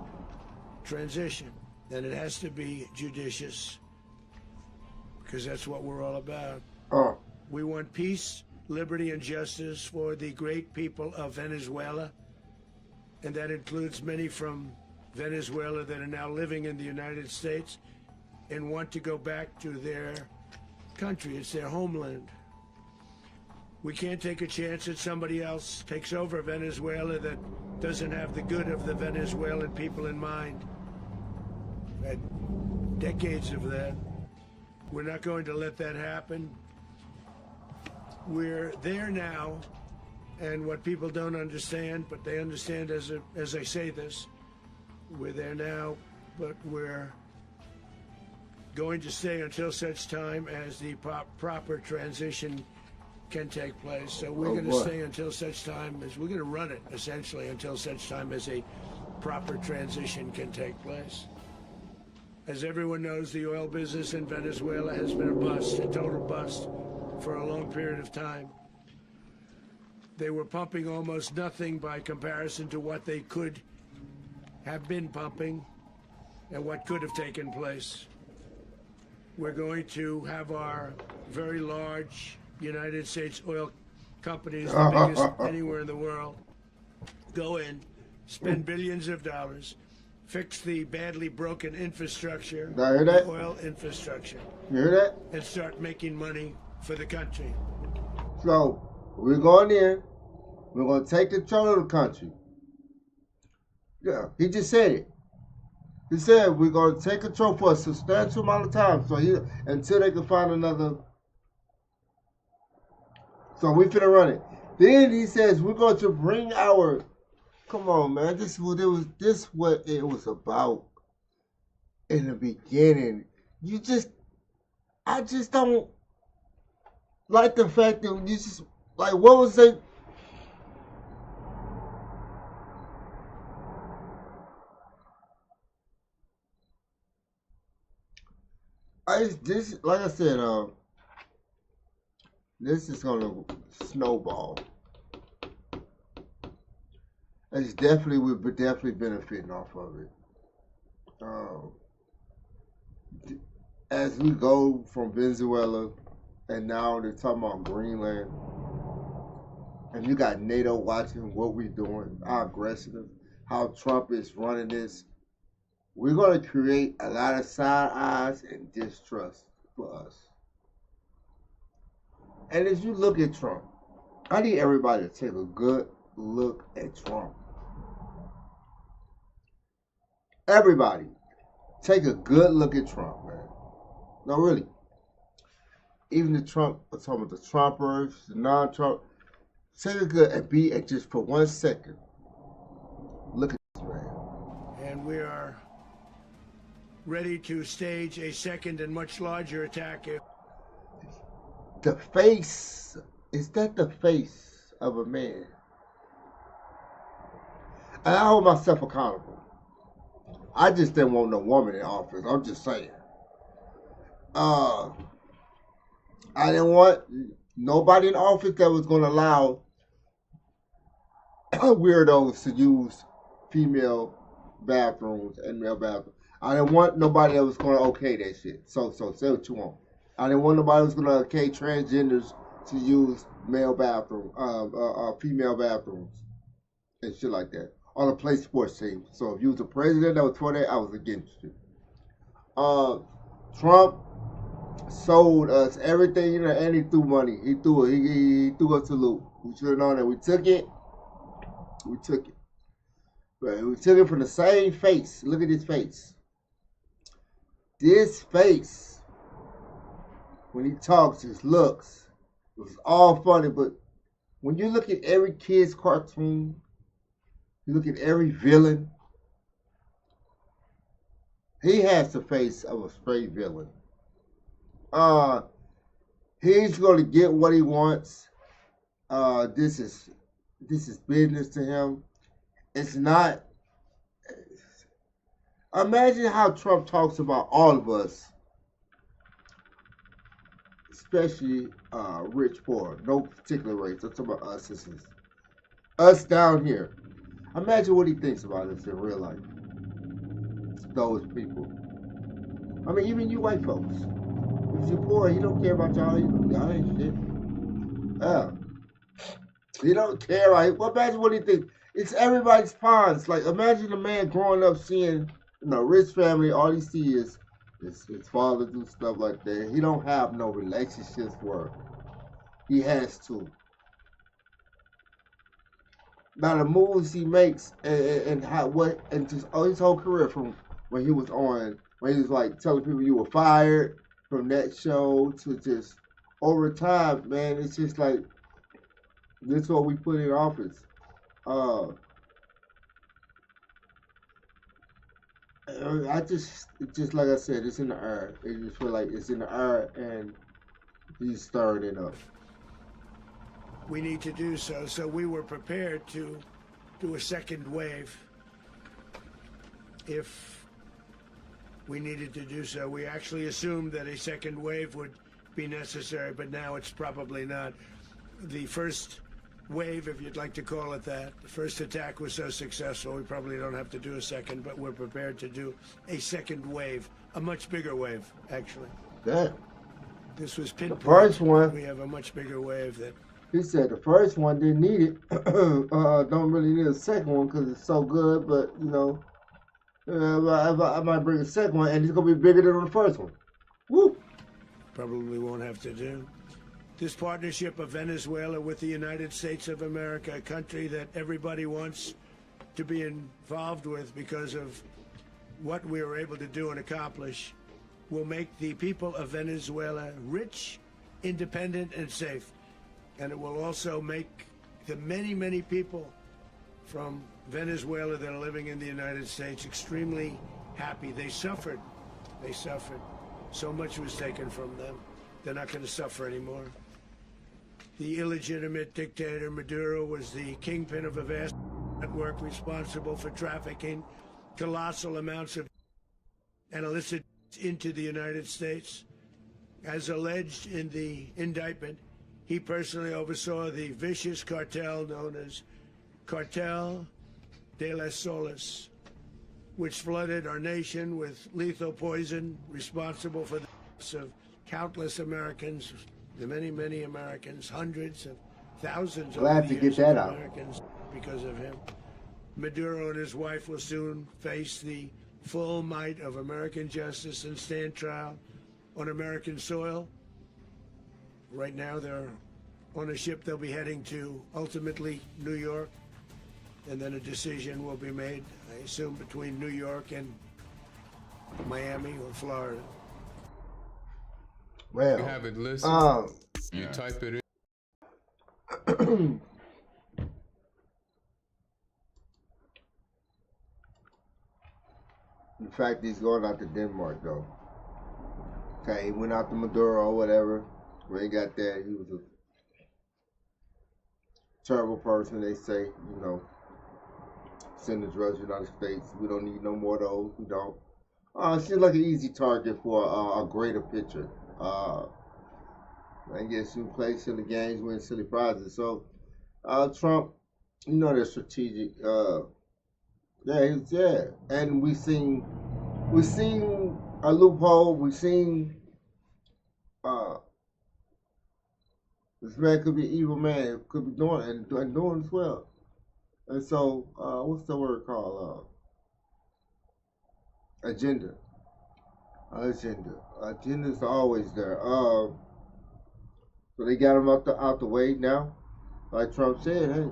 transition. And it has to be judicious, because that's what we're all about. We want peace, liberty, and justice for the great people of Venezuela, and that includes many from Venezuela that are now living in the United States and want to go back to their country. It's their homeland. We can't take a chance that somebody else takes over Venezuela that doesn't have the good of the Venezuelan people in mind. We've had decades of that. We're not going to let that happen. We're there now, and what people don't understand, but they understand as I say this, we're there now, but we're going to stay until such time as the proper transition can take place. So we're going to stay until such time as, we're going to run it essentially until such time as a proper transition can take place. As everyone knows, the oil business in Venezuela has been a bust, a total bust, for a long period of time. They were pumping almost nothing by comparison to what they could have been pumping and what could have taken place. We're going to have our very large United States oil companies, the biggest anywhere in the world, go in, spend billions of dollars, fix the badly broken infrastructure, the oil infrastructure. You hear that? And start making money for the country. So we're going in, we're going to take control of the country. Yeah, he just said it. He said we're going to take control for a substantial amount of time, so until they can find another. So we finna run it. Then he says we're going to bring our. Come on, man. This what it was about in the beginning. I just don't like the fact that you just like what was it? Like I said, this is gonna snowball. We're definitely benefiting off of it. As we go from Venezuela, and now they're talking about Greenland, and you got NATO watching what we're doing, how aggressive, how Trump is running this. We're going to create a lot of side eyes and distrust for us. And as you look at Trump, I need everybody to take a good look at Trump. Everybody, take a good look at Trump, man. No, really. Even the Trump, I'm talking about the Trumpers, the non-Trump. Take a good and be at just for 1 second. Look at this man. And we are ready to stage a second and much larger attack. The face, is that the face of a man? And I hold myself accountable. I just didn't want no woman in office. I'm just saying. I didn't want nobody in office that was going to allow weirdos to use female bathrooms and male bathrooms. I didn't want nobody that was going to okay that shit. So say what you want. I didn't want nobody that was going to okay transgenders to use female bathrooms and shit like that on a play sports team. So if you was the president that was for that, I was against you. Trump sold us everything, and he threw money. He threw us a loop. We should have known that. We took it. But we took it from the same face. Look at this face. This face, when he talks, his looks, it was all funny. But when you look at every kid's cartoon, you look at every villain, he has the face of a straight villain. He's going to get what he wants. This is business to him. It's not. Imagine how Trump talks about all of us, especially rich, poor, no particular race. I'm talking about us. This is us down here. Imagine what he thinks about us in real life. Those people. I mean, even you white folks. If you're poor, he don't care about y'all either. Y'all ain't shit. He don't care. Like, well, imagine what he thinks. It's everybody's pawns. Like, imagine a man growing up seeing, rich family. All he sees is his father do stuff like that. He don't have no relationships where he has to. Now the moves he makes and just his whole career from when he was like telling people you were fired from that show to just over time, man, it's just like this is what we put in office. It's just like I said, it's in the air. It just feel like it's in the air and he's stirring it up. We need to do so. So we were prepared to do a second wave if we needed to do so. We actually assumed that a second wave would be necessary, but now it's probably not. The first wave, if you'd like to call it that, the first attack was so successful, we probably don't have to do a second, but we're prepared to do a second wave, a much bigger wave, actually. Yeah. This was pinpoint. The first one, we have a much bigger wave that. He said the first one didn't need it. Don't really need a second one because it's so good, but I might bring a second one and it's gonna be bigger than the first one. Woo! Probably won't have to do. This partnership of Venezuela with the United States of America, a country that everybody wants to be involved with because of what we were able to do and accomplish, will make the people of Venezuela rich, independent, and safe. And it will also make the many, many people from Venezuela that are living in the United States extremely happy. They suffered. They suffered. So much was taken from them. They're not going to suffer anymore. The illegitimate dictator Maduro was the kingpin of a vast network responsible for trafficking colossal amounts of and illicit into the United States. As alleged in the indictment, he personally oversaw the vicious cartel known as Cartel de las Solas, which flooded our nation with lethal poison, responsible for the deaths of countless Americans, the many, many Americans, hundreds of thousands of Americans because of him. Maduro and his wife will soon face the full might of American justice and stand trial on American soil. Right now, they're on a ship. They'll be heading to, ultimately, New York. And then a decision will be made, I assume, between New York and Miami or Florida. Well, you have it listed. You type it in. In fact, he's going out to Denmark, though. Okay, he went out to Maduro or whatever. When he got there, he was a terrible person, they say, send the drugs to the United States. We don't need no more of those. We don't. Seems like an easy target for a greater picture. I guess you play silly games, win silly prizes. So, Trump, you know, they're strategic. Yeah, and we seen a loophole. We seen this man could be an evil man, could be doing and doing as well. And so, what's the word called? Agenda. Agenda's always there. So they got him out the way now. Like Trump said, hey,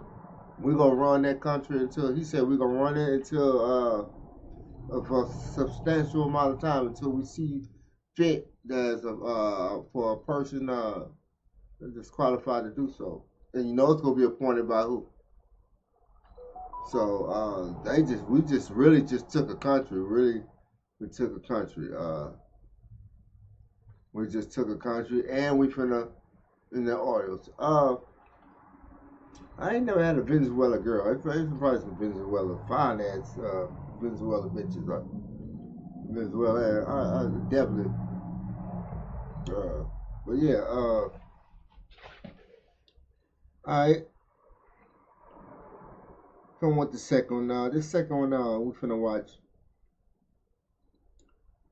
we're gonna run that country until he said we're gonna run it until for a substantial amount of time until we see fit as for a person that's qualified to do so. And you know it's gonna be appointed by who? So we really took a country. We took a country. We just took a country, and we finna in the oils. I ain't never had a Venezuela girl. It's probably some Venezuela fine ass Venezuela bitches. Venezuela, I definitely. But yeah. All right. Come with the second one now. This second one now, we finna watch.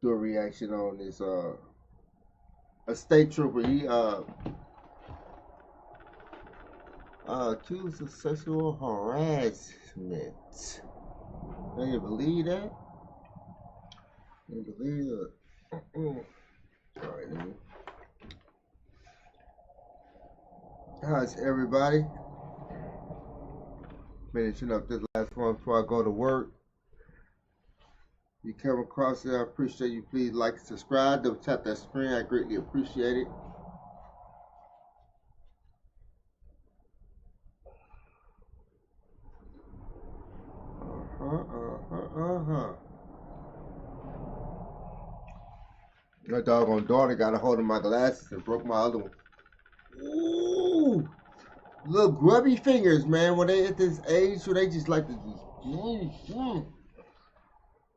Do a reaction on this. A state trooper. He accused of sexual harassment. Can you believe that? Can you believe it? Alright, let me. How's everybody? Finishing up this last one before I go to work. If you come across it, I appreciate you. Please like and subscribe. Double tap that screen. I greatly appreciate it. My doggone daughter got a hold of my glasses and broke my other one. Ooh! Little grubby fingers, man. When they at this age, so they just like to just.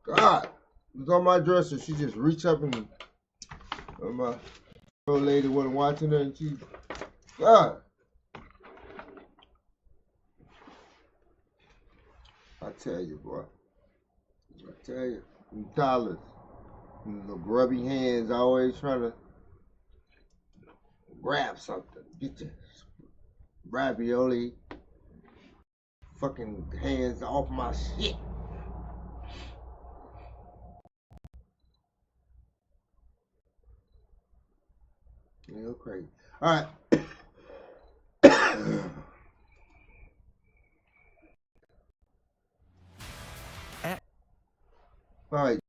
God. It was on my dresser. She just reached up and my old lady wasn't watching her and she. God. I tell you, boy. I tell you. Them dollars. The grubby hands always trying to grab something. Get your ravioli fucking hands off my shit. You're crazy. All right. All right.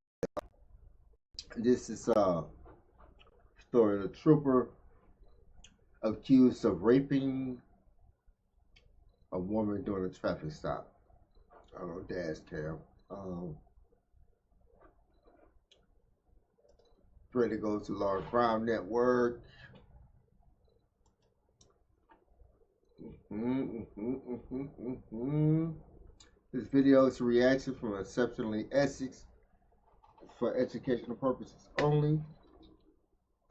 This is a story of a trooper accused of raping a woman during a traffic stop on a dash cam. Ready to go to Large Crime Network. This video is a reaction from Exceptionally X for educational purposes only.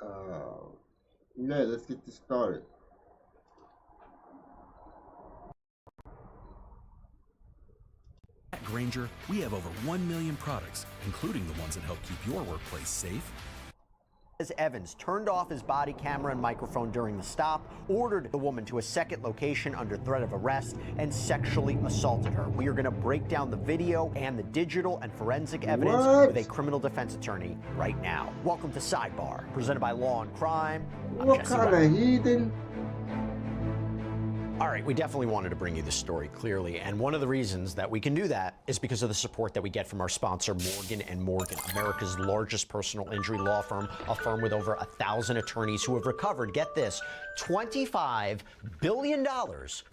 Yeah, let's get this started. At Grainger, we have over 1 million products, including the ones that help keep your workplace safe. As Evans turned off his body camera and microphone during the stop, ordered the woman to a second location under threat of arrest, and sexually assaulted her. We are going to break down the video and the digital and forensic evidence with a criminal defense attorney right now. Welcome to Sidebar, presented by Law and Crime. What kind of heathen? All right, we definitely wanted to bring you this story clearly, and one of the reasons that we can do that is because of the support that we get from our sponsor, Morgan & Morgan, America's largest personal injury law firm, a firm with over 1,000 attorneys who have recovered, get this, $25 billion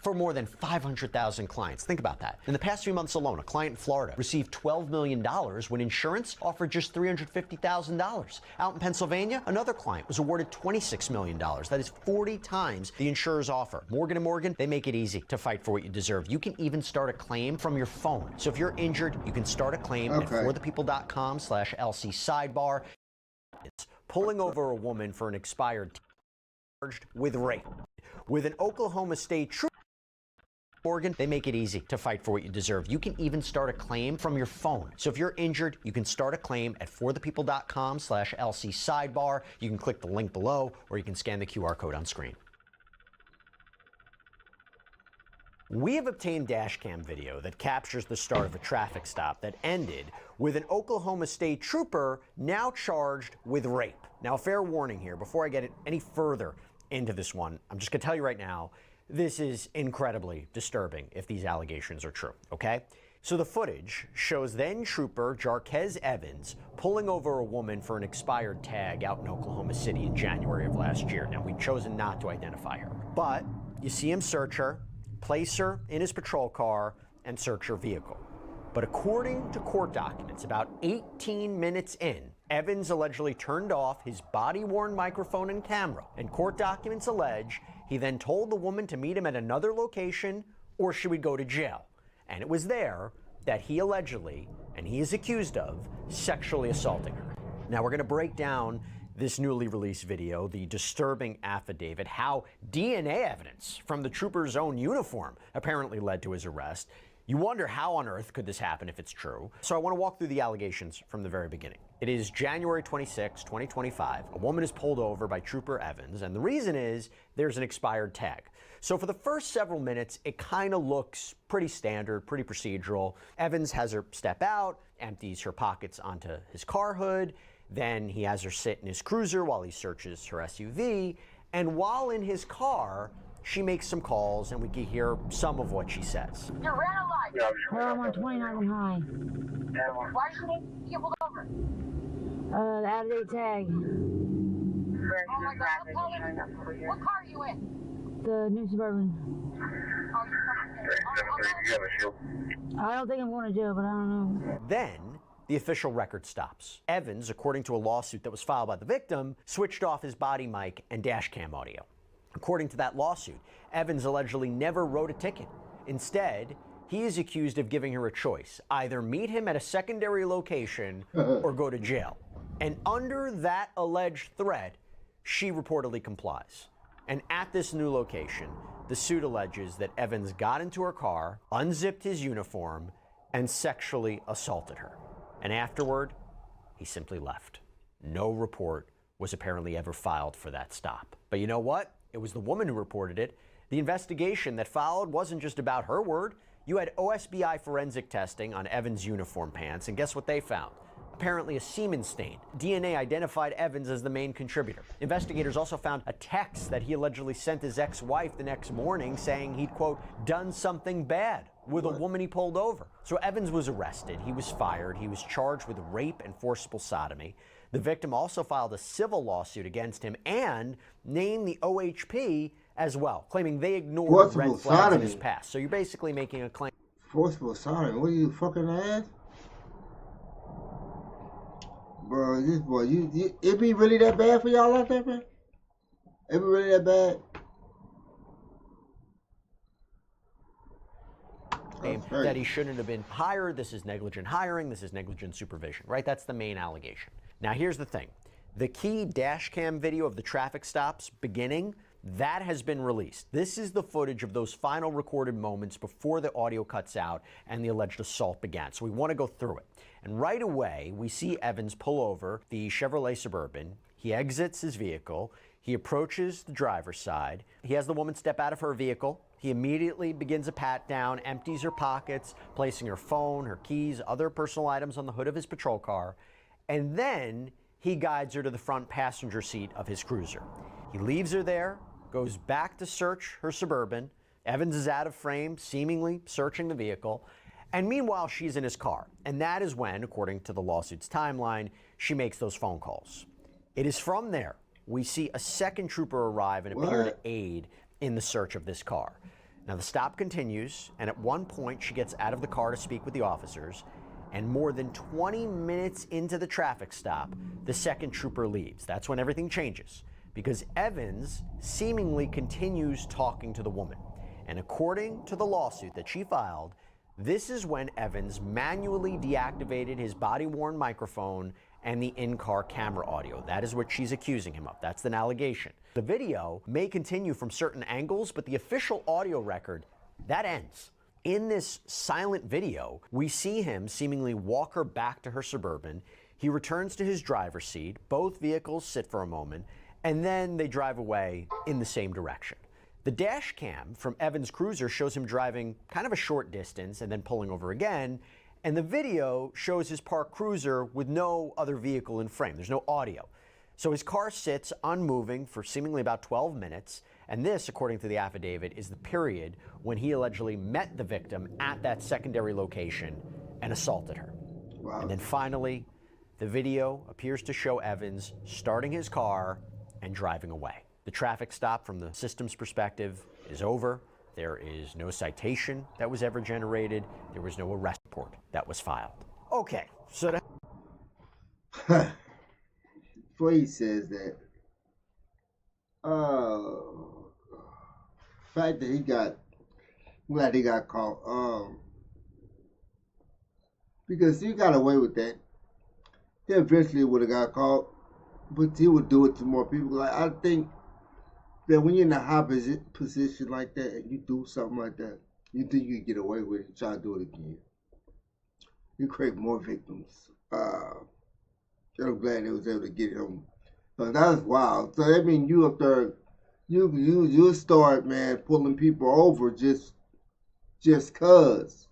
for more than 500,000 clients. Think about that. In the past few months alone, a client in Florida received $12 million when insurance offered just $350,000. Out in Pennsylvania, another client was awarded $26 million. That is 40 times the insurer's offer. Morgan & Morgan they make it easy to fight for what you deserve. You can even start a claim from your phone. So if you're injured, you can start a claim at forthepeople.com/LC sidebar. It's pulling over a woman for an expired charged with rape. With an Oklahoma State trooper, Oregon, they make it easy to fight for what you deserve. You can even start a claim from your phone. So if you're injured, you can start a claim at forthepeople.com/LC sidebar. You can click the link below, or you can scan the QR code on screen. We have obtained dashcam video that captures the start of a traffic stop that ended with an Oklahoma State trooper now charged with rape. Now, a fair warning here, before I get any further into this one, I'm just going to tell you right now, this is incredibly disturbing if these allegations are true, okay? So the footage shows then Trooper Jarquez Evans pulling over a woman for an expired tag out in Oklahoma City in January of last year. Now, we've chosen not to identify her, but you see him search her, place her in his patrol car, and search her vehicle. But according to court documents, about 18 minutes in, Evans allegedly turned off his body-worn microphone and camera, and court documents allege he then told the woman to meet him at another location or she would go to jail. And it was there that he allegedly, and he is accused of, sexually assaulting her. Now we're going to break down this newly released video, the disturbing affidavit, how DNA evidence from the trooper's own uniform apparently led to his arrest. You wonder how on earth could this happen if it's true. So I want to walk through the allegations from the very beginning. It is January 26, 2025. A woman is pulled over by Trooper Evans, and the reason is there's an expired tag. So for the first several minutes, it kind of looks pretty standard, pretty procedural. Evans has her step out, empties her pockets onto his car hood, then he has her sit in his cruiser while he searches her SUV, and while in his car, she makes some calls, and we can hear some of what she says. You ran a light. Well, I'm on 29 and high. Why should I get pulled over? The out-of-date tag. Oh my God, I'm calling. What car are you in? The new Suburban. Oh, I don't think I'm going to jail, but I don't know. Then the official record stops. Evans, according to a lawsuit that was filed by the victim, switched off his body mic and dash cam audio. According to that lawsuit, Evans allegedly never wrote a ticket. Instead, he is accused of giving her a choice: either meet him at a secondary location or go to jail. And under that alleged threat, she reportedly complies. And at this new location, the suit alleges that Evans got into her car, unzipped his uniform, and sexually assaulted her. And afterward, he simply left. No report was apparently ever filed for that stop. But you know what? It was the woman who reported it. The investigation that followed wasn't just about her word. You had OSBI forensic testing on Evans' uniform pants, and guess what they found? Apparently a semen stain. DNA identified Evans as the main contributor. Investigators also found a text that he allegedly sent his ex-wife the next morning saying he'd, quote, done something bad with a woman he pulled over. So Evans was arrested, he was fired, he was charged with rape and forcible sodomy. The victim also filed a civil lawsuit against him and named the OHP as well, claiming they ignored red flags in his past. So you're basically making a claim. Forcible sodomy? What are you, fucking ass? Bro, this boy, it be really that bad for y'all out there, man? It be really that bad? That he shouldn't have been hired. This is negligent hiring. This is negligent supervision, right? That's the main allegation. Now, here's the thing. The key dash cam video of the traffic stops beginning, that has been released. This is the footage of those final recorded moments before the audio cuts out and the alleged assault began. So we want to go through it. And right away, we see Evans pull over the Chevrolet Suburban. He exits his vehicle. He approaches the driver's side. He has the woman step out of her vehicle. He immediately begins a pat down, empties her pockets, placing her phone, her keys, other personal items on the hood of his patrol car. And then he guides her to the front passenger seat of his cruiser. He leaves her there, goes back to search her Suburban. Evans is out of frame, seemingly searching the vehicle. And meanwhile, she's in his car. And that is when, according to the lawsuit's timeline, she makes those phone calls. It is from there we see a second trooper arrive and appear to aid in the search of this car. Now the stop continues, and at one point she gets out of the car to speak with the officers, and more than 20 minutes into the traffic stop, the second trooper leaves. That's when everything changes, because Evans seemingly continues talking to the woman. And according to the lawsuit that she filed, this is when Evans manually deactivated his body-worn microphone and the in-car camera audio. That is what she's accusing him of. That's an allegation. The video may continue from certain angles, but the official audio record, that ends. In this silent video, we see him seemingly walk her back to her Suburban. He returns to his driver's seat. Both vehicles sit for a moment, and then they drive away in the same direction. The dash cam from Evans' cruiser shows him driving kind of a short distance and then pulling over again, and the video shows his parked cruiser with no other vehicle in frame. There's no audio. So his car sits unmoving for seemingly about 12 minutes, and this, according to the affidavit, is the period when he allegedly met the victim at that secondary location and assaulted her. Wow. And then finally, the video appears to show Evans starting his car and driving away. The traffic stop from the system's perspective is over. There is no citation that was ever generated. There was no arrest report that was filed. Okay, so before he says that, fact that he got, glad he got caught, because he got away with that, he eventually would have got caught, but he would do it to more people. Like, I think that when you're in a high position like that and you do something like that, you think you can get away with it, try to do it again. You create more victims. I'm glad they was able to get him. So that's wild. So that means you up there, you start, man, pulling people over just cause.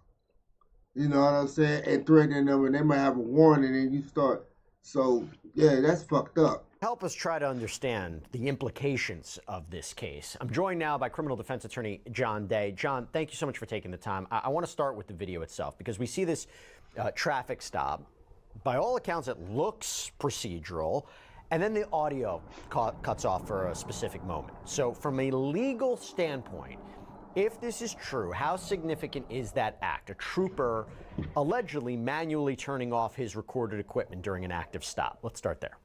You know what I'm saying? And threatening them, and they might have a warning, and you start. So yeah, that's fucked up. Help us try to understand the implications of this case. I'm joined now by criminal defense attorney John Day. John, thank you so much for taking the time. I want to start with the video itself because we see this traffic stop. By all accounts, it looks procedural, and then the audio cuts off for a specific moment. So from a legal standpoint, if this is true, how significant is that act? A trooper allegedly manually turning off his recorded equipment during an active stop. Let's start there.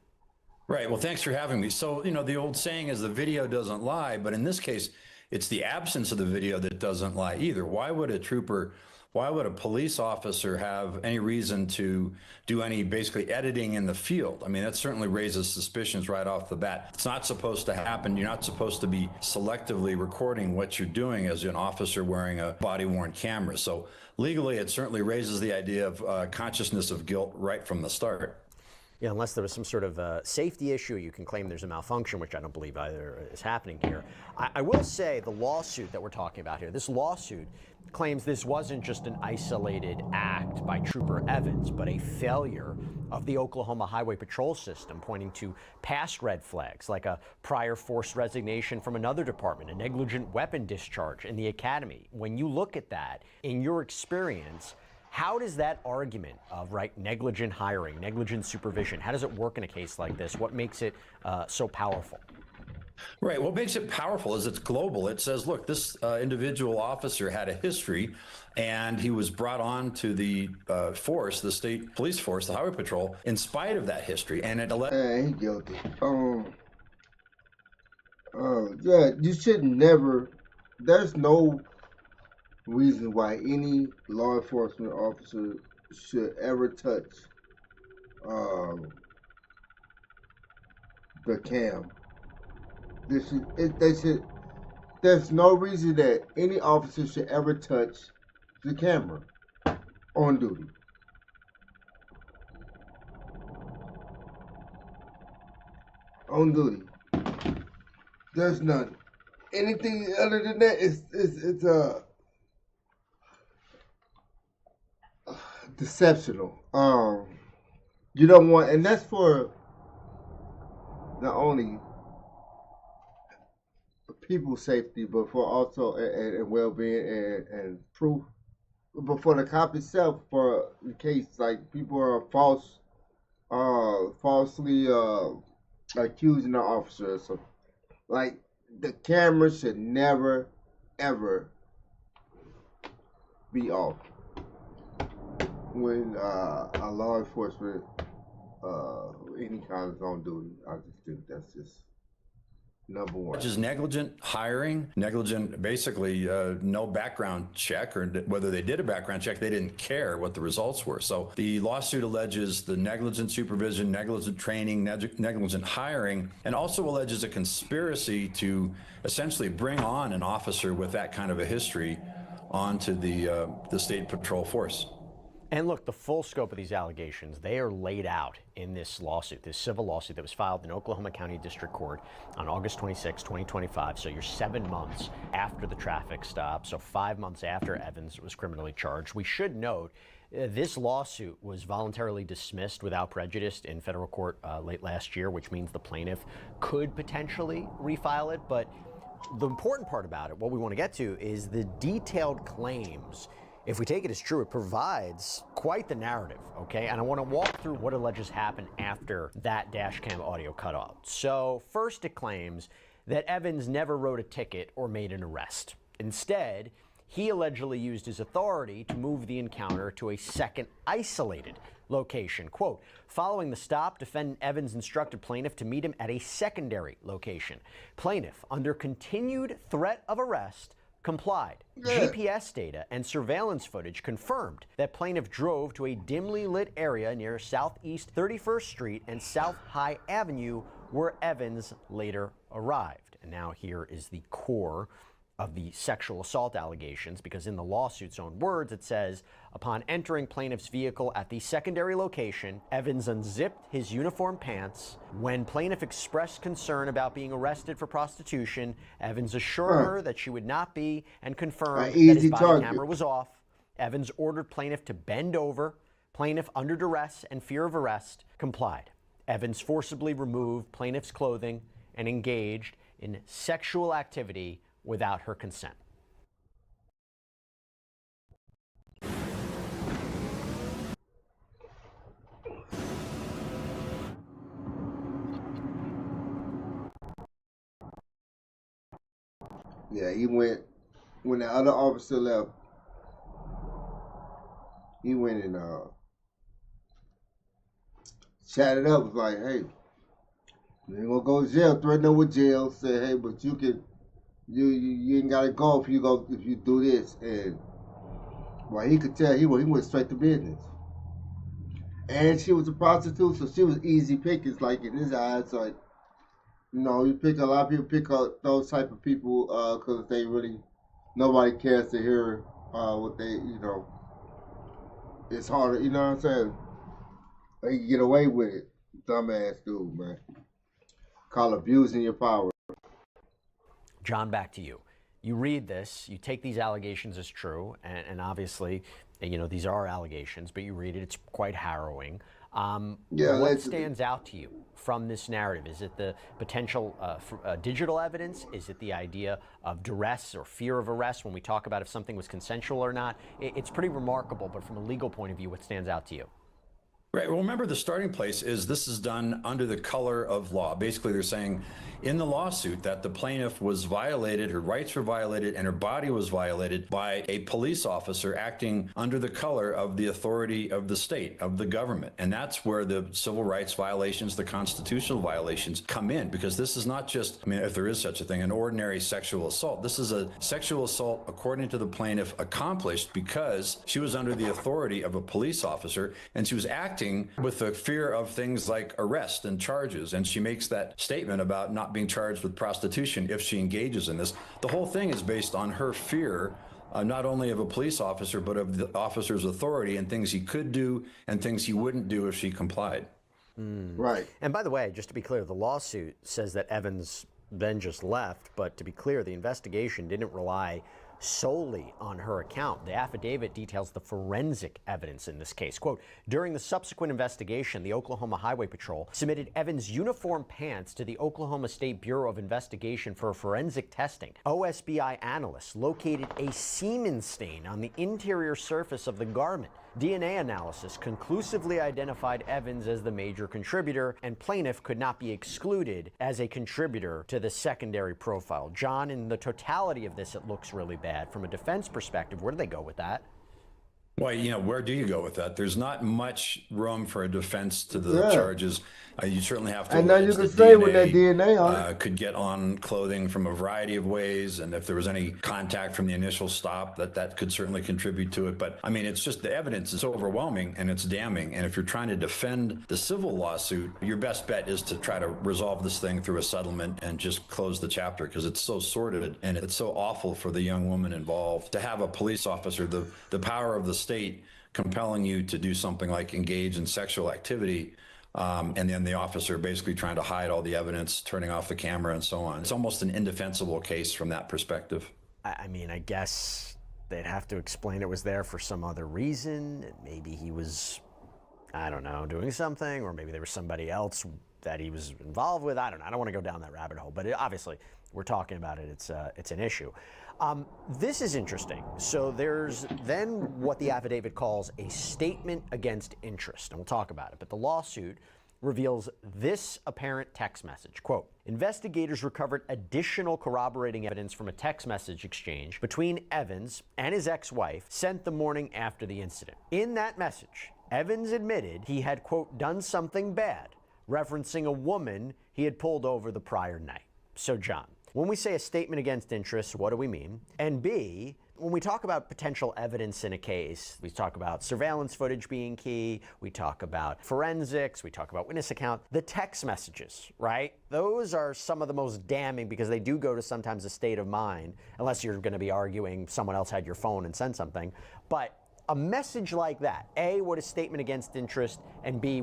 Right. Well, thanks for having me. So, you know, the old saying is the video doesn't lie, but in this case, it's the absence of the video that doesn't lie either. Why would a police officer have any reason to do any basically editing in the field? I mean, that certainly raises suspicions right off the bat. It's not supposed to happen. You're not supposed to be selectively recording what you're doing as an officer wearing a body-worn camera. So legally, it certainly raises the idea of consciousness of guilt right from the start. Yeah, unless there was some sort of safety issue, you can claim there's a malfunction, which I don't believe either is happening here. I will say the lawsuit that we're talking about here, this lawsuit claims this wasn't just an isolated act by Trooper Evans, but a failure of the Oklahoma Highway Patrol system, pointing to past red flags like a prior forced resignation from another department, a negligent weapon discharge in the academy. When you look at that, in your experience, how does that argument of negligent hiring, negligent supervision, how does it work in a case like this? What makes it so powerful? Right. What makes it powerful is it's global. It says, look, this individual officer had a history, and he was brought on to the force, the state police force, the highway patrol, in spite of that history. And it he's guilty. Yeah, you should never. There's no reason why any law enforcement officer should ever touch the cam. There's no reason that any officer should ever touch the camera on duty. On duty. There's none. Anything other than that is deceptional. You don't want, and that's for not only people's safety, but for also and well-being and proof, but for the cop itself, for in case like people are falsely accusing the officer. So, like the camera should never ever be off when a law enforcement any kind is on duty. I just think that's just Number one. Which is negligent hiring, negligent, basically no background check, or whether they did a background check, they didn't care what the results were. So the lawsuit alleges the negligent supervision, negligent training, negligent hiring, and also alleges a conspiracy to essentially bring on an officer with that kind of a history onto the State Patrol force. And look, the full scope of these allegations, they are laid out in this lawsuit, this civil lawsuit that was filed in Oklahoma County District Court on August 26, 2025. So you're 7 months after the traffic stop, so 5 months after Evans was criminally charged. We should note this lawsuit was voluntarily dismissed without prejudice in federal court late last year, which means the plaintiff could potentially refile it. But the important part about it, what we want to get to, is the detailed claims. If we take it as true, it provides quite the narrative, okay? And I want to walk through what alleges happened after that dash cam audio cut off. So first, it claims that Evans never wrote a ticket or made an arrest. Instead, he allegedly used his authority to move the encounter to a second isolated location. Quote, following the stop, defendant Evans instructed plaintiff to meet him at a secondary location. Plaintiff, under continued threat of arrest, complied. GPS data and surveillance footage confirmed that plaintiff drove to a dimly lit area near Southeast 31st Street and South High Avenue, where Evans later arrived. And now here is the core of the sexual assault allegations, because in the lawsuit's own words, it says, upon entering plaintiff's vehicle at the secondary location, Evans unzipped his uniform pants. When plaintiff expressed concern about being arrested for prostitution, Evans assured her that she would not be and confirmed that his body camera was off. Evans ordered plaintiff to bend over. Plaintiff, under duress and fear of arrest, complied. Evans forcibly removed plaintiff's clothing and engaged in sexual activity without her consent. Yeah, he went, when the other officer left, he went and chatted up, was like, hey, you ain't gonna go to jail, threatened her with jail, said, hey, but you can, you ain't gotta go if you do this. And well, he could tell he went straight to business. And she was a prostitute, so she was easy pickings, like in his eyes, like, you know, a lot of people pick up those type of people because they really, nobody cares to hear what they, you know, it's harder, you know what I'm saying? They can get away with it. Dumbass dude, man. Call abusing your power. John, back to you. You read this, you take these allegations as true, and obviously, you know, these are allegations, but you read it, it's quite harrowing. What stands out to you from this narrative? Is it the potential digital evidence? Is it the idea of duress or fear of arrest when we talk about if something was consensual or not? It's pretty remarkable, but from a legal point of view, what stands out to you? Right. Well, remember, the starting place is this is done under the color of law. Basically, they're saying in the lawsuit that the plaintiff was violated, her rights were violated, and her body was violated by a police officer acting under the color of the authority of the state, of the government. And that's where the civil rights violations, the constitutional violations come in, because this is not just, I mean, if there is such a thing, an ordinary sexual assault. This is a sexual assault, according to the plaintiff, accomplished because she was under the authority of a police officer, and she was acting with the fear of things like arrest and charges. And she makes that statement about not being charged with prostitution if she engages in this. The whole thing is based on her fear, not only of a police officer, but of the officer's authority and things he could do and things he wouldn't do if she complied. Right. And by the way, just to be clear, the lawsuit says that Evans then just left, but to be clear, the investigation didn't rely solely on her account. The affidavit details the forensic evidence in this case. Quote, during the subsequent investigation, the Oklahoma Highway Patrol submitted Evans' uniform pants to the Oklahoma State Bureau of Investigation for forensic testing. OSBI analysts located a semen stain on the interior surface of the garment. DNA analysis conclusively identified Evans as the major contributor, and plaintiff could not be excluded as a contributor to the secondary profile. John, in the totality of this, it looks really bad. From a defense perspective, where do they go with that? Well, where do you go with that? There's not much room for a defense to the charges. You certainly have to. And now you can say DNA, with that DNA on it. Could get on clothing from a variety of ways, and if there was any contact from the initial stop, that could certainly contribute to it. But I mean, it's just the evidence is overwhelming and it's damning. And if you're trying to defend the civil lawsuit, your best bet is to try to resolve this thing through a settlement and just close the chapter, because it's so sordid and it's so awful for the young woman involved to have a police officer, the power of the state compelling you to do something like engage in sexual activity. And then the officer basically trying to hide all the evidence, turning off the camera and so on. It's almost an indefensible case from that perspective. I mean, I guess they'd have to explain it was there for some other reason. Maybe he was, I don't know, doing something, or maybe there was somebody else that he was involved with. I don't know. I don't want to go down that rabbit hole, but obviously we're talking about it. It's an issue. This is interesting. So there's then what the affidavit calls a statement against interest, and we'll talk about it. But the lawsuit reveals this apparent text message. Quote, investigators recovered additional corroborating evidence from a text message exchange between Evans and his ex-wife sent the morning after the incident. In that message, Evans admitted he had, quote, done something bad, referencing a woman he had pulled over the prior night. So, John, when we say a statement against interest, what do we mean? And B, when we talk about potential evidence in a case, we talk about surveillance footage being key, we talk about forensics, we talk about witness account, the text messages, right? Those are some of the most damning because they do go to sometimes a state of mind, unless you're going to be arguing someone else had your phone and sent something. But a message like that, A, what is statement against interest, and B,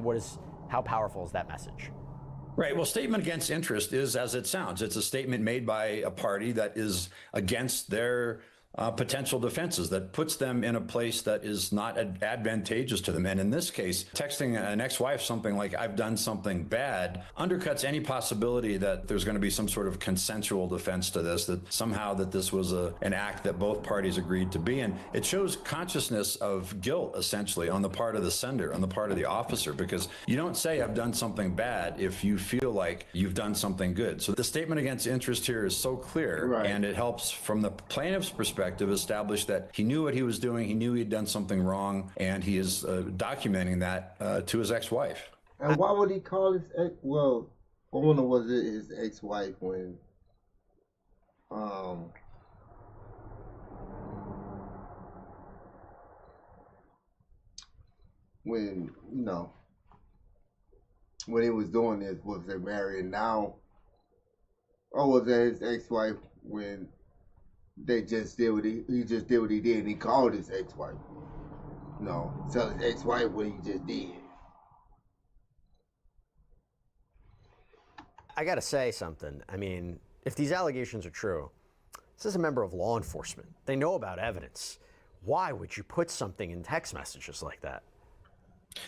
how powerful is that message? Right. Well, statement against interest is as it sounds. It's a statement made by a party that is against their potential defenses, that puts them in a place that is not advantageous to them. And in this case, texting an ex-wife something like, I've done something bad, undercuts any possibility that there's going to be some sort of consensual defense to this, that somehow that this was an act that both parties agreed to be. And it shows consciousness of guilt, essentially, on the part of the sender, on the part of the officer, because you don't say I've done something bad if you feel like you've done something good. So the statement against interest here is so clear, right, and it helps from the plaintiff's perspective establish that he knew what he was doing, he knew he'd done something wrong, and he is documenting that to his ex-wife. And why would he call his ex? Well, I wonder, was it his ex-wife when when he was doing this, was they married now? Or was that his ex-wife when they just did what he just did what he did, and he called his ex-wife? No, tell his ex-wife what he just did. I gotta say something. I mean, if these allegations are true, this is a member of law enforcement. They know about evidence. Why would you put something in text messages like that?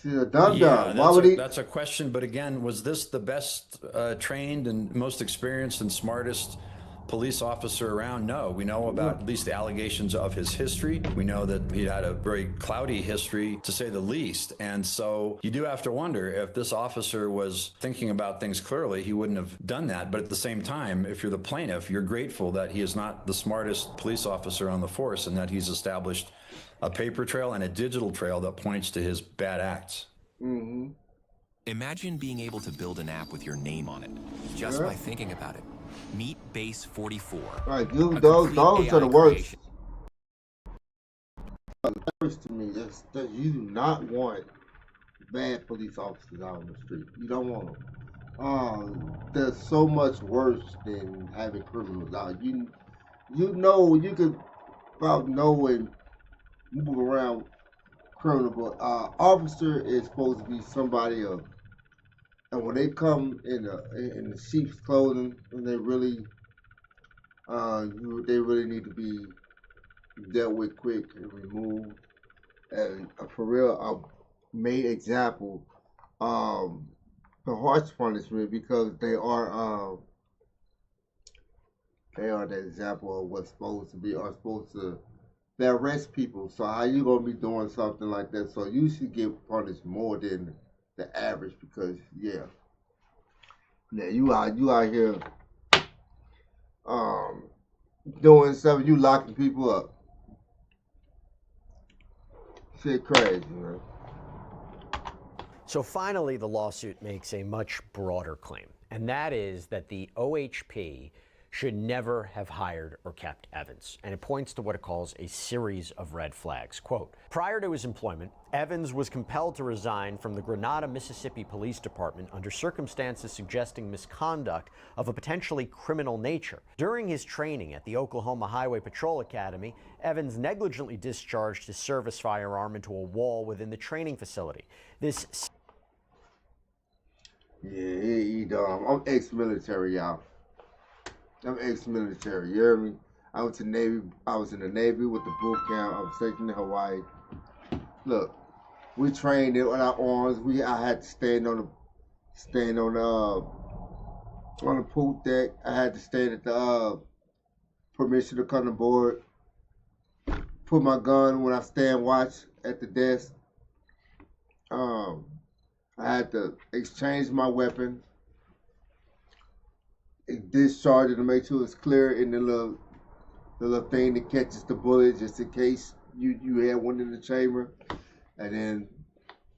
That's a question, but again, was this the best trained and most experienced and smartest police officer around? No. We know about at least the allegations of his history. We know that he had a very cloudy history, to say the least. And so you do have to wonder, if this officer was thinking about things clearly, he wouldn't have done that. But at the same time, if you're the plaintiff, you're grateful that he is not the smartest police officer on the force, and that he's established a paper trail and a digital trail that points to his bad acts. Mm-hmm. Imagine being able to build an app with your name on it, just by thinking about it. Meet Base 44. Right, those are the worst. The worst to me is that you do not want bad police officers out on the street. You don't want them. There's so much worse than having criminals out. You know, you could about know and move around criminal, but officer is supposed to be somebody of. And when they come in the sheep's clothing, and they really need to be dealt with quick and removed. And for real, made example, the harsh punishment, because they are the example of what's supposed to they arrest people. So how you gonna be doing something like that? So you should get punished more than the average, because you out here doing stuff, you locking people up. Shit crazy, man. So finally, the lawsuit makes a much broader claim, and that is that the OHP should never have hired or kept Evans. And it points to what it calls a series of red flags. Quote, prior to his employment, Evans was compelled to resign from the Grenada, Mississippi Police Department under circumstances suggesting misconduct of a potentially criminal nature. During his training at the Oklahoma Highway Patrol Academy, Evans negligently discharged his service firearm into a wall within the training facility. This... Yeah, he dumb. I'm ex-military, y'all. I'm ex-military, you hear me? I was in the Navy. I was in the Navy with the boot camp. I was stationed in Hawaii. Look, we trained it on our arms. I had to stand on the poop deck. I had to stand at the permission to come aboard. Put my gun when I stand watch at the desk. I had to exchange my weapon. Discharge it to make sure it's clear in the little thing that catches the bullet, just in case you had one in the chamber, and then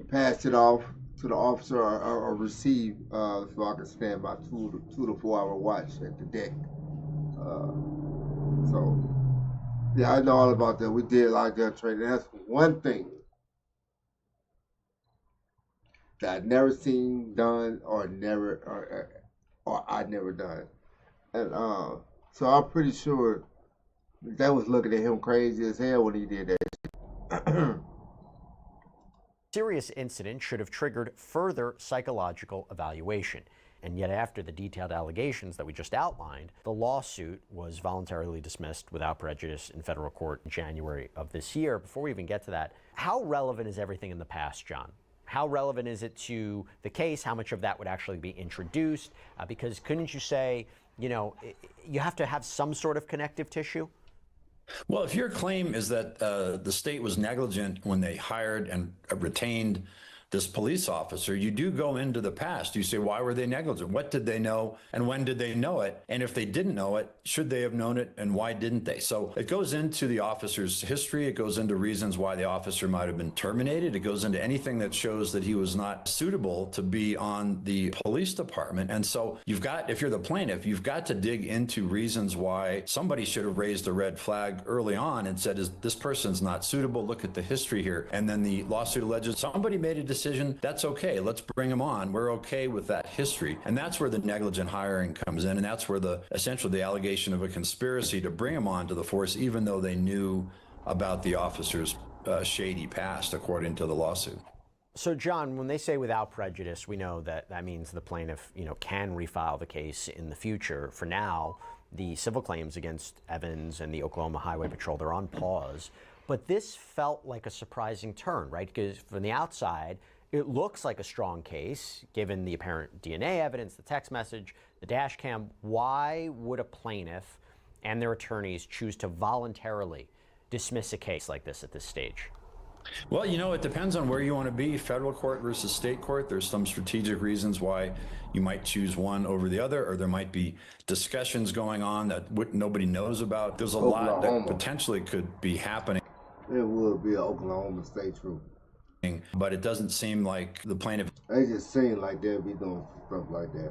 pass it off to the officer or receive so I can stand by 2 to 4 hour watch at the deck. So yeah, I know all about that. We did a lot of gun training. That's one thing that I'd never seen done or I never done. And so I'm pretty sure that was looking at him crazy as hell when he did that. Serious incident should have triggered further psychological evaluation. And yet after the detailed allegations that we just outlined, the lawsuit was voluntarily dismissed without prejudice in federal court in January of this year. Before we even get to that, how relevant is everything in the past, John? How relevant is it to the case? How much of that would actually be introduced? Because couldn't you say, you know, you have to have some sort of connective tissue? Well, if your claim is that the state was negligent when they hired and retained this police officer, you do go into the past. You say, why were they negligent? What did they know? And when did they know it? And if they didn't know it, should they have known it? And why didn't they? So it goes into the officer's history. It goes into reasons why the officer might have been terminated. It goes into anything that shows that he was not suitable to be on the police department. And so you've got, if you're the plaintiff, you've got to dig into reasons why somebody should have raised a red flag early on and said, this person's not suitable. Look at the history here. And then the lawsuit alleges somebody made a decision. That's okay. Let's bring him on. We're okay with that history. And that's where the negligent hiring comes in. And that's where essentially the allegation of a conspiracy to bring him on to the force, even though they knew about the officer's shady past, according to the lawsuit. So, John, when they say without prejudice, we know that that means the plaintiff, can refile the case in the future. For now, the civil claims against Evans and the Oklahoma Highway Patrol, they're on pause. But this felt like a surprising turn, right? Because from the outside, it looks like a strong case, given the apparent DNA evidence, the text message, the dash cam. Why would a plaintiff and their attorneys choose to voluntarily dismiss a case like this at this stage? Well, it depends on where you want to be, federal court versus state court. There's some strategic reasons why you might choose one over the other, or there might be discussions going on that nobody knows about. There's a lot that potentially could be happening. It would be an Oklahoma state troop. But it doesn't seem like the plaintiff... They just seem like they'll be doing stuff like that.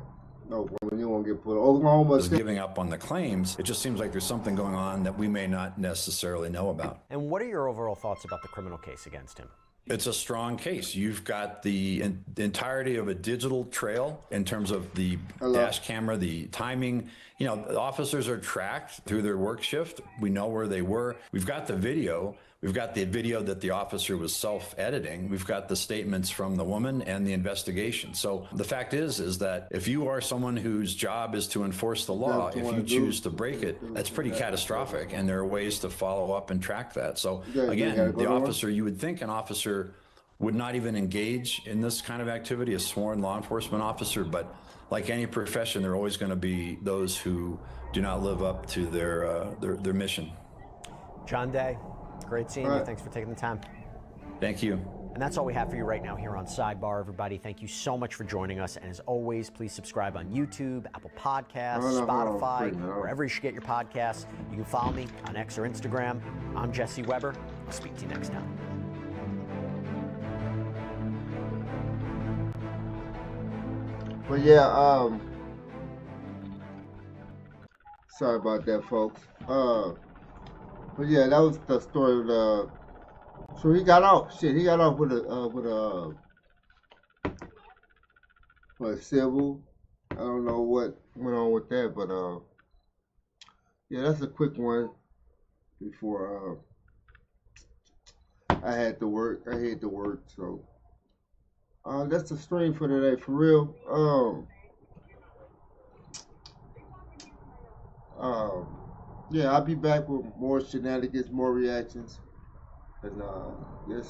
No, when you won't get put Oklahoma is giving up on the claims. It just seems like there's something going on that we may not necessarily know about. And what are your overall thoughts about the criminal case against him? It's a strong case. You've got the entirety of a digital trail in terms of the dash camera, the timing. The officers are tracked through their work shift. We know where they were. We've got the video. We've got the video that the officer was self-editing. We've got the statements from the woman and the investigation. So the fact is that if you are someone whose job is to enforce the law, if you choose to break it, that's pretty catastrophic. And there are ways to follow up and track that. So again, the officer, you would think an officer would not even engage in this kind of activity, a sworn law enforcement officer. But like any profession, there are always going to be those who do not live up to their mission. John Day. Great seeing you. Thanks for taking the time. Thank you. And that's all we have for you right now here on Sidebar, everybody. Thank you so much for joining us. And as always, please subscribe on YouTube, Apple Podcasts, Spotify, wherever you should get your podcasts. You can follow me on X or Instagram. I'm Jesse Weber. I'll speak to you next time. But yeah, sorry about that, folks. But yeah, that was the story of the. So he got off. Shit, he got off with a civil. I don't know what went on with that, but yeah, that's a quick one. Before I had to work. I had to work, so that's the stream for today, for real. Yeah, I'll be back with more shenanigans, more reactions, and yes.